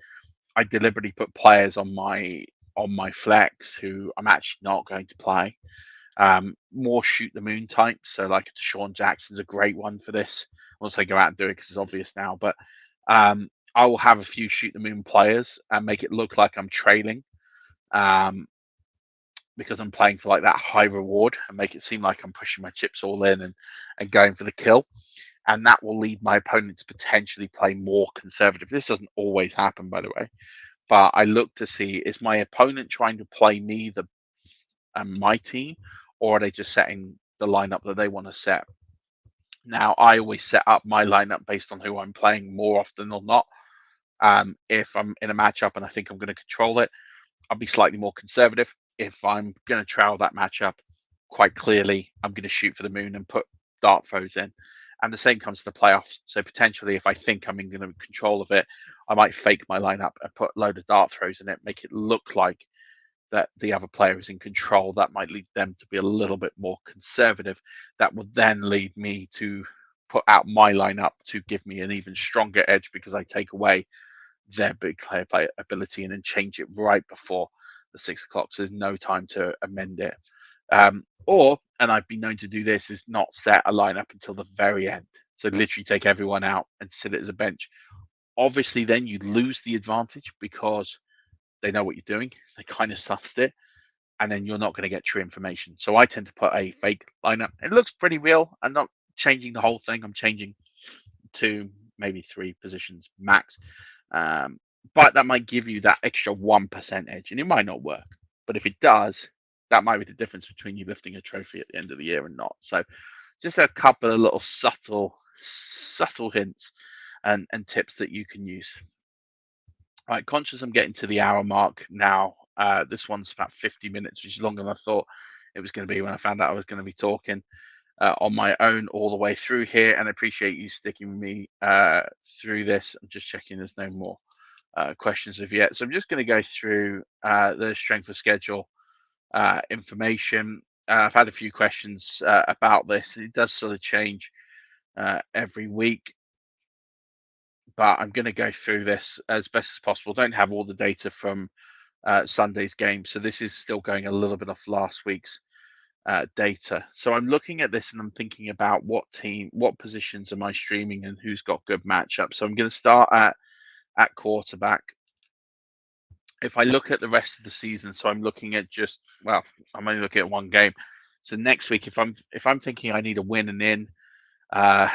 I deliberately put players on my flex who I'm actually not going to play. More shoot the moon types. So like Deshaun Jackson's a great one for this. Once I go out and do it because it's obvious now, but I will have a few shoot the moon players and make it look like I'm trailing because I'm playing for like that high reward and make it seem like I'm pushing my chips all in and going for the kill. And that will lead my opponent to potentially play more conservative. This doesn't always happen, by the way, but I look to see, is my opponent trying to play me, my team, or are they just setting the lineup that they want to set? Now, I always set up my lineup based on who I'm playing more often or not. If I'm in a matchup and I think I'm going to control it, I'll be slightly more conservative. If I'm going to trail that matchup, quite clearly, I'm going to shoot for the moon and put dart throws in. And the same comes to the playoffs. So potentially, if I think I'm in going to control of it, I might fake my lineup and put a load of dart throws in it, make it look like that the other player is in control. That might lead them to be a little bit more conservative. That would then lead me to put out my lineup to give me an even stronger edge because I take away their big player ability and then change it right before the 6 o'clock. So there's no time to amend it. And I've been known to do this, is not set a lineup until the very end. So literally take everyone out and sit it as a bench. Obviously, then you lose the advantage because they know what you're doing. They kind of sussed it. And then you're not going to get true information. So I tend to put a fake lineup. It looks pretty real. I'm not changing the whole thing. I'm changing 2, maybe 3 positions max. But that might give you that extra 1% edge. And it might not work. But if it does, that might be the difference between you lifting a trophy at the end of the year and not. So just a couple of little subtle hints and tips that you can use. All right, conscious I'm getting to the hour mark now. This one's about 50 minutes, which is longer than I thought it was going to be when I found out I was going to be talking on my own all the way through here. And I appreciate you sticking with me through this. I'm just checking there's no more questions of yet. So I'm just going to go through the strength of schedule information. I've had a few questions about this. It does sort of change every week, but I'm going to go through this as best as possible. Don't have all the data from Sunday's game, so this is still going a little bit off last week's data. So I'm looking at this and I'm thinking about what positions am I streaming and who's got good matchups. So I'm going to start at quarterback. if I look at the rest of the season, so I'm looking at I'm only looking at one game. So next week, if I'm thinking I need a win and in, I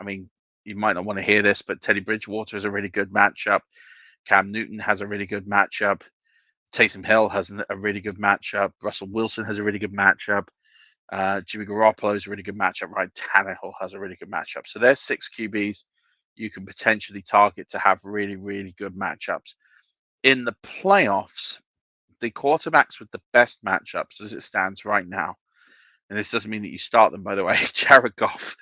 mean, you might not want to hear this, but Teddy Bridgewater is a really good matchup. Cam Newton has a really good matchup. Taysom Hill has a really good matchup. Russell Wilson has a really good matchup. Jimmy Garoppolo is a really good matchup. Ryan Tannehill has a really good matchup. So there's 6 QBs you can potentially target to have really, really good matchups. In the playoffs, the quarterbacks with the best matchups as it stands right now, and this doesn't mean that you start them, by the way, Jared Goff,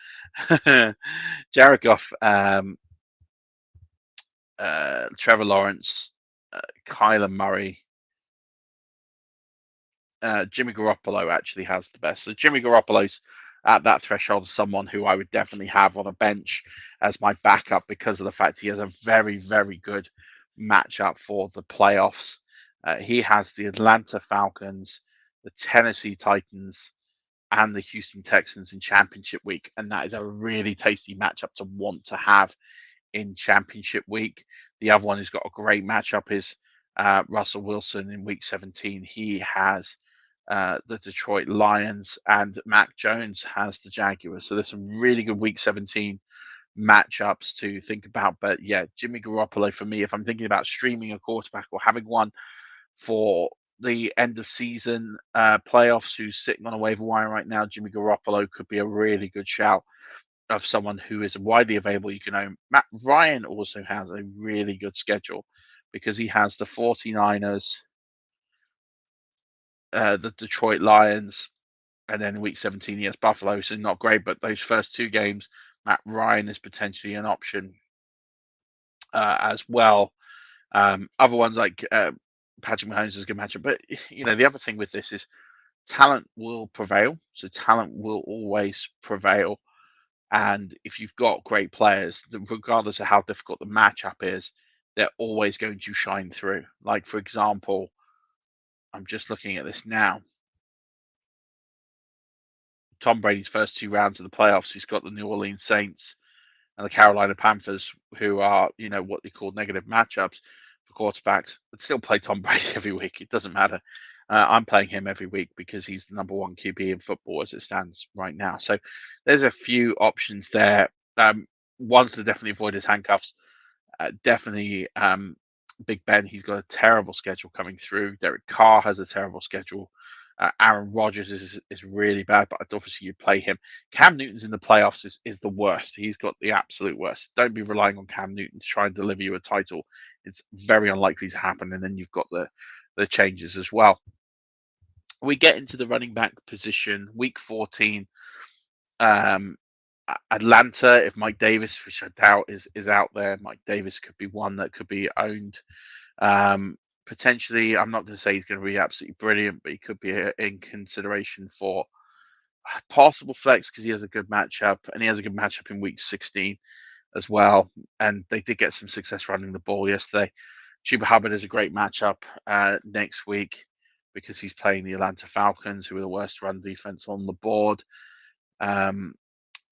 Jared Goff, Trevor Lawrence, Kyler Murray, Jimmy Garoppolo actually has the best. So Jimmy Garoppolo's at that threshold of someone who I would definitely have on a bench as my backup because of the fact he has a very, very good matchup for the playoffs. He has the Atlanta Falcons, the Tennessee Titans, and the Houston Texans in championship week. And that is a really tasty matchup to want to have in championship week. The other one who's got a great matchup is Russell Wilson in week 17. He has the Detroit Lions, and Mac Jones has the Jaguars. So there's some really good week 17 matchups to think about. But yeah, Jimmy Garoppolo for me, if I'm thinking about streaming a quarterback or having one for the end of season playoffs who's sitting on a waiver wire right now, Jimmy Garoppolo could be a really good shout of someone who is widely available you can own. Matt Ryan also has a really good schedule because he has the 49ers, the Detroit Lions, and then week 17 he has Buffalo, so not great, but those first 2 games, Matt Ryan is potentially an option as well. Other ones like Patrick Mahomes is a good matchup, but the other thing with this is talent will prevail. So talent will always prevail, and if you've got great players, regardless of how difficult the matchup is, they're always going to shine through. Like for example, I'm just looking at this now. Tom Brady's first 2 rounds of the playoffs, he's got the New Orleans Saints and the Carolina Panthers, who are, what they call negative matchups for quarterbacks. But still play Tom Brady every week. It doesn't matter. I'm playing him every week because he's the number 1 QB in football as it stands right now. So there's a few options there. Ones to definitely avoid his handcuffs. Definitely Big Ben. He's got a terrible schedule coming through. Derek Carr has a terrible schedule. Aaron Rodgers is really bad, but obviously you play him. Cam Newton's in the playoffs is the worst. He's got the absolute worst. Don't be relying on Cam Newton to try and deliver you a title. It's very unlikely to happen. And then you've got the changes as well. We get into the running back position, week 14. Atlanta, if Mike Davis, which I doubt is out there, Mike Davis could be one that could be owned. Potentially, I'm not going to say he's going to be absolutely brilliant, but he could be in consideration for possible flex because he has a good matchup, and he has a good matchup in week 16 as well. And they did get some success running the ball yesterday. Chuba Hubbard is a great matchup next week because he's playing the Atlanta Falcons, who are the worst run defense on the board.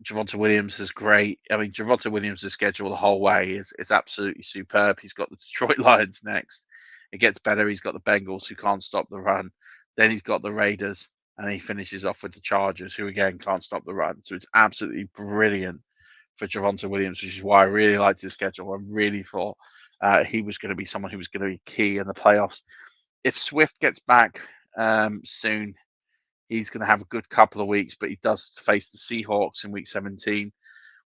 Javonta Williams is great. I mean, Javonta Williams' schedule the whole way is absolutely superb. He's got the Detroit Lions next. It gets better. He's got the Bengals, who can't stop the run. Then he's got the Raiders, and he finishes off with the Chargers, who again can't stop the run. So it's absolutely brilliant for Javonta Williams, which is why I really liked his schedule. I really thought he was going to be someone who was going to be key in the playoffs. If Swift gets back soon, he's going to have a good couple of weeks, but he does face the Seahawks in week 17,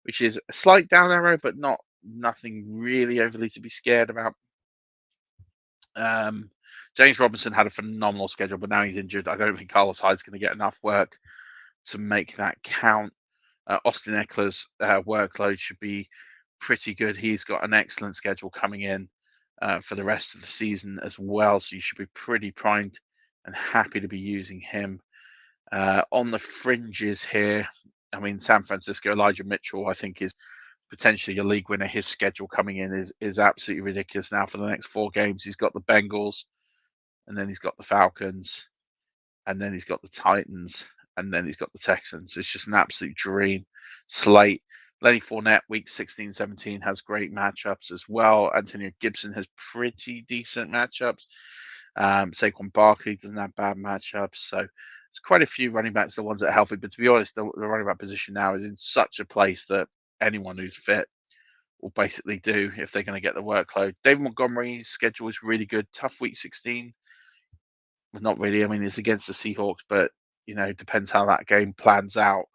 which is a slight down arrow, but nothing really overly to be scared about. James Robinson had a phenomenal schedule, but now he's injured. I don't think Carlos Hyde's going to get enough work to make that count. Austin Eckler's workload should be pretty good. He's got an excellent schedule coming in for the rest of the season as well, so you should be pretty primed and happy to be using him. On the fringes here, I mean, San Francisco, Elijah Mitchell, I think is potentially a league winner. His schedule coming in is absolutely ridiculous now for the next 4 games. He's got the Bengals, and then he's got the Falcons, and then he's got the Titans, and then he's got the Texans. It's just an absolute dream slate Lenny Fournette, week 16, 17, has great matchups as well. Antonio Gibson has pretty decent matchups. Saquon Barkley doesn't have bad matchups. So it's quite a few running backs, the ones that are healthy. But to be honest, the running back position now is in such a place that anyone who's fit will basically do if they're going to get the workload. David Montgomery's schedule is really good. Tough week 16. Well, not really. I mean, it's against the Seahawks, but it depends how that game plans out.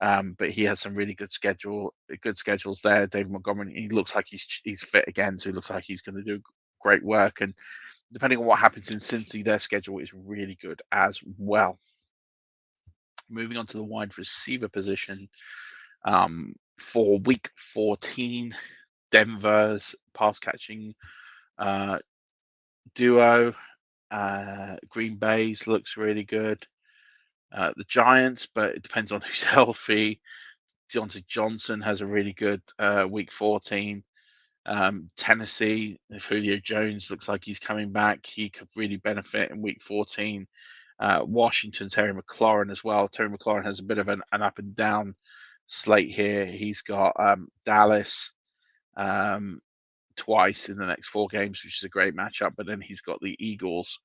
But he has some really good schedules there. David Montgomery, he looks like he's fit again, so he looks like he's going to do great work. And depending on what happens in Cincy, their schedule is really good as well. Moving on to the wide receiver position, for week 14, Denver's pass catching duo, Green Bay's looks really good. The Giants, but it depends on who's healthy. Deontay Johnson has a really good week 14. Tennessee, if Julio Jones looks like he's coming back, he could really benefit in week 14. Washington, Terry McLaurin as well. Terry McLaurin has a bit of an up and down slate here. He's got Dallas twice in the next 4 games, which is a great matchup. But then he's got the Eagles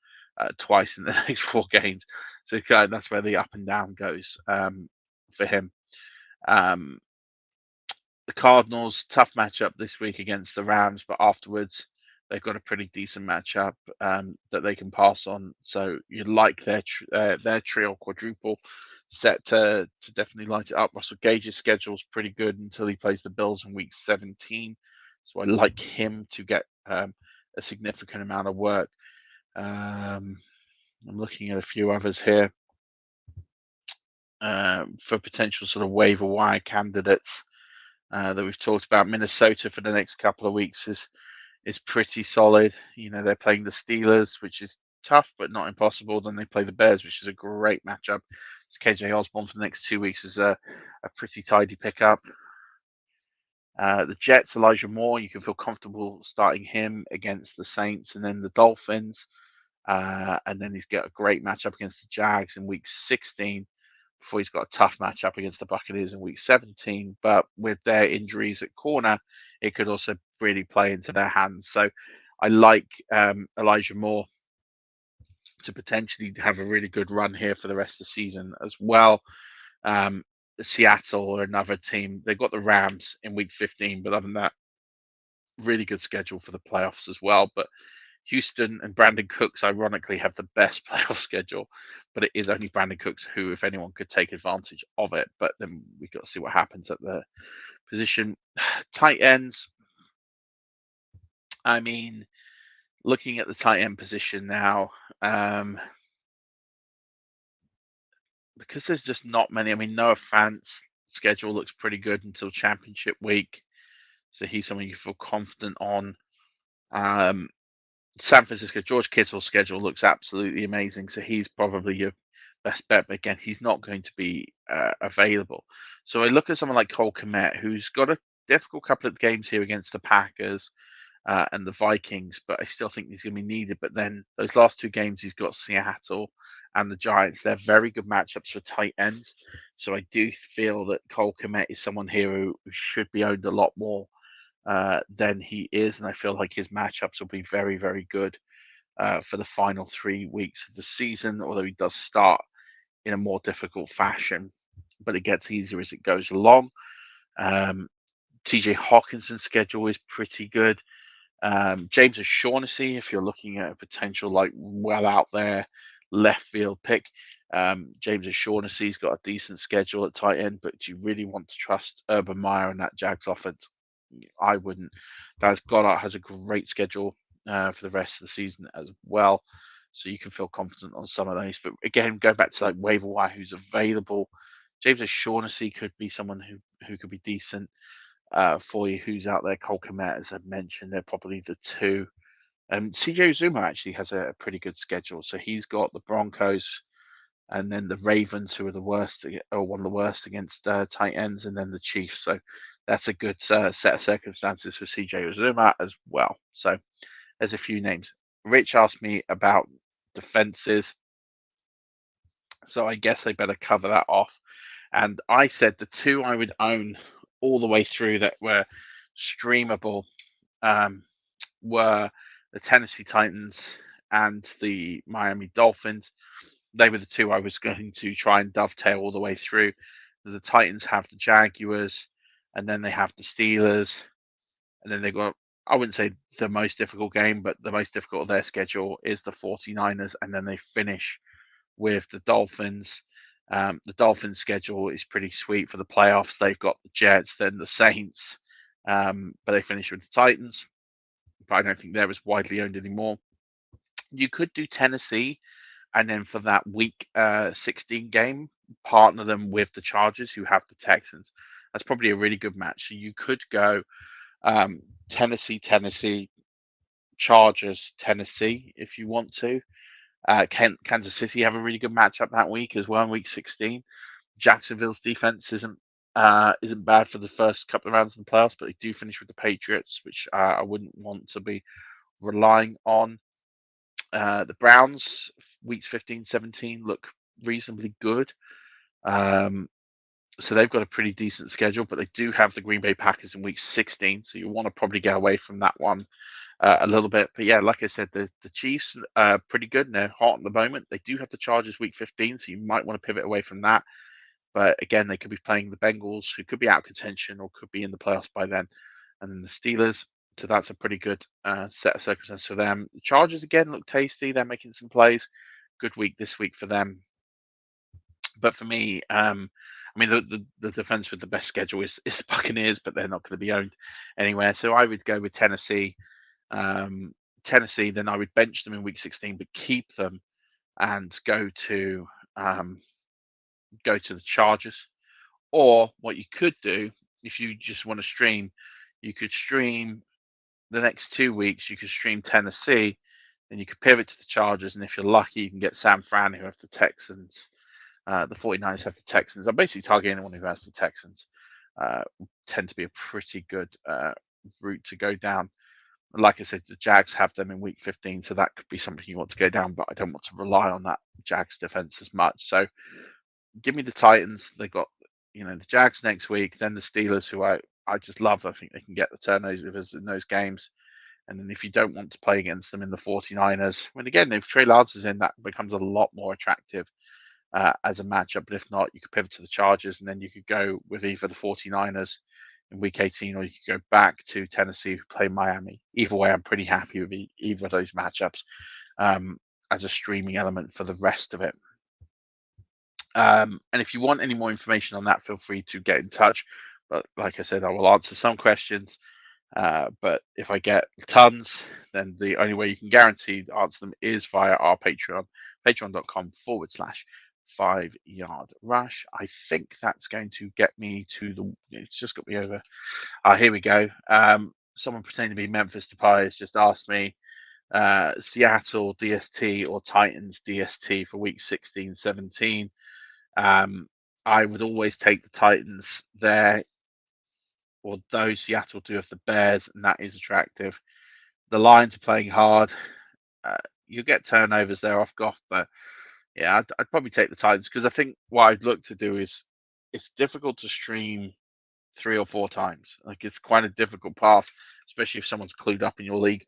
twice in the next 4 games. So that's where the up and down goes for him. The Cardinals, tough matchup this week against the Rams, but afterwards they've got a pretty decent matchup that they can pass on. So you like their trio quadruple set to definitely light it up. Russell Gage's schedule is pretty good until he plays the Bills in week 17. So I like him to get a significant amount of work. I'm looking at a few others here for potential sort of waiver wire candidates that we've talked about. Minnesota for the next couple of weeks is pretty solid. They're playing the Steelers, which is tough but not impossible. Then they play the Bears, which is a great matchup. So KJ Osborne for the next 2 weeks is a pretty tidy pickup. The Jets, Elijah Moore, you can feel comfortable starting him against the Saints, and then the Dolphins. And then he's got a great matchup against the Jags in week 16 before he's got a tough matchup against the Buccaneers in week 17. But with their injuries at corner, it could also really play into their hands. So I like Elijah Moore to potentially have a really good run here for the rest of the season as well. Seattle are another team. They've got the Rams in week 15, but other than that, really good schedule for the playoffs as well. But Houston and Brandon Cooks, ironically, have the best playoff schedule, but it is only Brandon Cooks who, if anyone, could take advantage of it. But then we've got to see what happens at the position. Tight ends. I mean, looking at the tight end position now, because there's just not many. I mean, Noah Fant's schedule looks pretty good until championship week. So he's someone you feel confident on. San Francisco, George Kittle's schedule looks absolutely amazing. So he's probably your best bet. But again, he's not going to be available. So I look at someone like Cole Kmet, who's got a difficult couple of games here against the Packers and the Vikings, but I still think he's going to be needed. But then those last 2 games, he's got Seattle and the Giants. They're very good matchups for tight ends. So I do feel that Cole Kmet is someone here who should be owned a lot more than he is. And I feel like his matchups will be very, very good for the final 3 weeks of the season, although he does start in a more difficult fashion, but it gets easier as it goes along. TJ Hawkinson's schedule is pretty good. James O'Shaughnessy, if you're looking at a potential well out there left field pick, James O'Shaughnessy's got a decent schedule at tight end, but do you really want to trust Urban Meyer and that Jags offense? I wouldn't. Dallas Goedert has a great schedule for the rest of the season as well, so you can feel confident on some of those. But again, go back to waiver wire who's available. James O'Shaughnessy could be someone who could be decent for you. Who's out there? Cole Kmet, as I've mentioned, they're probably the 2. CJ Uzuma actually has a pretty good schedule. So he's got the Broncos and then the Ravens, who are the worst, or one of the worst against tight ends, and then the Chiefs. So that's a good set of circumstances for CJ Uzuma as well. So there's a few names. Rich asked me about defenses, so I guess I better cover that off. And I said the 2 I would own all the way through that were streamable were the Tennessee Titans and the Miami Dolphins. They were the two I was going to try and dovetail all the way through. The Titans have the Jaguars, and then they have the Steelers, and then they've got, I wouldn't say the most difficult game, but the most difficult of their schedule is the 49ers, and then they finish with the Dolphins. The Dolphins' schedule is pretty sweet for the playoffs. They've got the Jets, then the Saints, but they finish with the Titans. But I don't think they're as widely owned anymore. You could do Tennessee, and then for that week 16 game, partner them with the Chargers, who have the Texans. That's probably a really good match. So you could go Tennessee, Chargers, Tennessee, if you want to. Kansas City have a really good matchup that week as well in week 16. Jacksonville's defense isn't bad for the first couple of rounds of the playoffs, but they do finish with the Patriots, which I wouldn't want to be relying on. The Browns, weeks 15, 17, look reasonably good. So they've got a pretty decent schedule, but they do have the Green Bay Packers in week 16, so you want to probably get away from that one a little bit. But yeah, like I said, the Chiefs are pretty good and they're hot at the moment. They do have the Chargers week 15, so you might want to pivot away from that. But again, they could be playing the Bengals, who could be out of contention or could be in the playoffs by then. And then the Steelers, so that's a pretty good set of circumstances for them. The Chargers, again, look tasty. They're making some plays. Good week this week for them. But for me, I mean, the defense with the best schedule is the Buccaneers, but they're not going to be owned anywhere. So I would go with Tennessee. Tennessee, then I would bench them in week 16, but keep them and go to the Chargers. Or what you could do, if you just want to stream, you could stream the next 2 weeks. You could stream Tennessee, and you could pivot to the Chargers. And if you're lucky, you can get San Fran, who have the Texans. The 49ers have the Texans. I'm basically targeting anyone who has the Texans. Tend to be a pretty good route to go down. Like I said, the Jags have them in week 15, so that could be something you want to go down, but I don't want to rely on that Jags defense as much. So give me the Titans. They've got, the Jags next week, then the Steelers, who I just love. I think they can get the turnovers in those games. And then if you don't want to play against them in the 49ers, when again, if Trey Lance is in, that becomes a lot more attractive as a matchup. But if not, you could pivot to the Chargers, and then you could go with either the 49ers in week 18, or you could go back to Tennessee, who play Miami. Either way, I'm pretty happy with either of those matchups as a streaming element for the rest of it. And if you want any more information on that, feel free to get in touch. But like I said, I will answer some questions. But if I get tons, then the only way you can guarantee to answer them is via our Patreon, patreon.com/5yard rush. I think that's going to get me to it's just got me over. Here we go. Someone pretending to be Memphis Depay has just asked me Seattle DST or Titans DST for week 16, 17. I would always take the Titans there, although Seattle do have the Bears, and that is attractive. The Lions are playing hard. You get turnovers there off Goff, but yeah, I'd probably take the Titans, because I think what I'd look to do is, it's difficult to stream 3 or 4 times. Like, it's quite a difficult path, especially if someone's clued up in your league,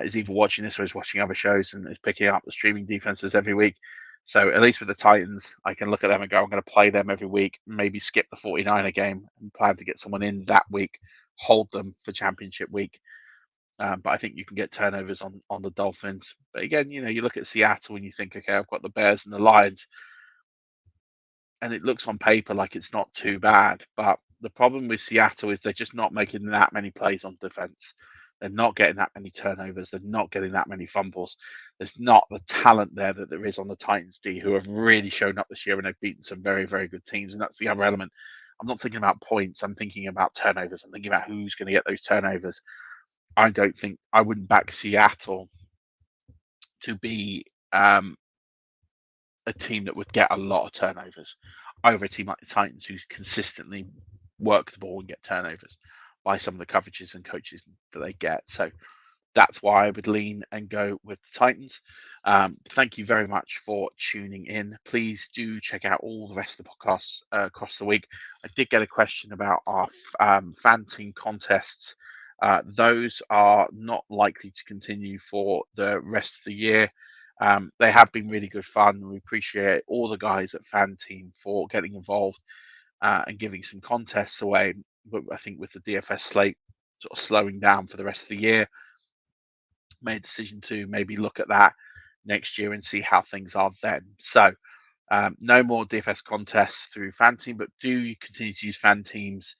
is either watching this or is watching other shows and is picking up the streaming defenses every week. So at least with the Titans, I can look at them and go, I'm going to play them every week, maybe skip the 49er game and plan to get someone in that week, hold them for championship week. But I think you can get turnovers on the Dolphins. But again, you look at Seattle and you think, okay, I've got the Bears and the Lions, and it looks on paper like it's not too bad. But the problem with Seattle is they're just not making that many plays on defense. They're not getting that many turnovers. They're not getting that many fumbles. There's not the talent there that there is on the Titans D, who have really shown up this year and have beaten some very, very good teams. And that's the other element. I'm not thinking about points. I'm thinking about turnovers. I'm thinking about who's going to get those turnovers. I wouldn't back Seattle to be a team that would get a lot of turnovers over a team like the Titans, who consistently work the ball and get turnovers by some of the coverages and coaches that they get. So that's why I would lean and go with the Titans. Thank you very much for tuning in. Please do check out all the rest of the podcasts across the week. I did get a question about our fan team contests. Those are not likely to continue for the rest of the year. They have been really good fun. We appreciate all the guys at Fan Team for getting involved and giving some contests away. But I think with the DFS slate sort of slowing down for the rest of the year, made a decision to maybe look at that next year and see how things are then. So no more DFS contests through Fan Team, but do continue to use Fan Team's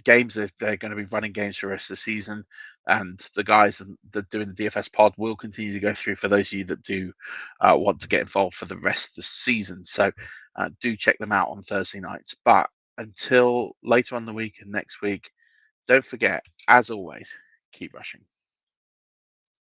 games. They're going to be running games for the rest of the season, and the guys that are doing the DFS pod will continue to go through for those of you that do want to get involved for the rest of the season. So do check them out on Thursday nights. But until later on in the week and next week, don't forget, as always, keep rushing.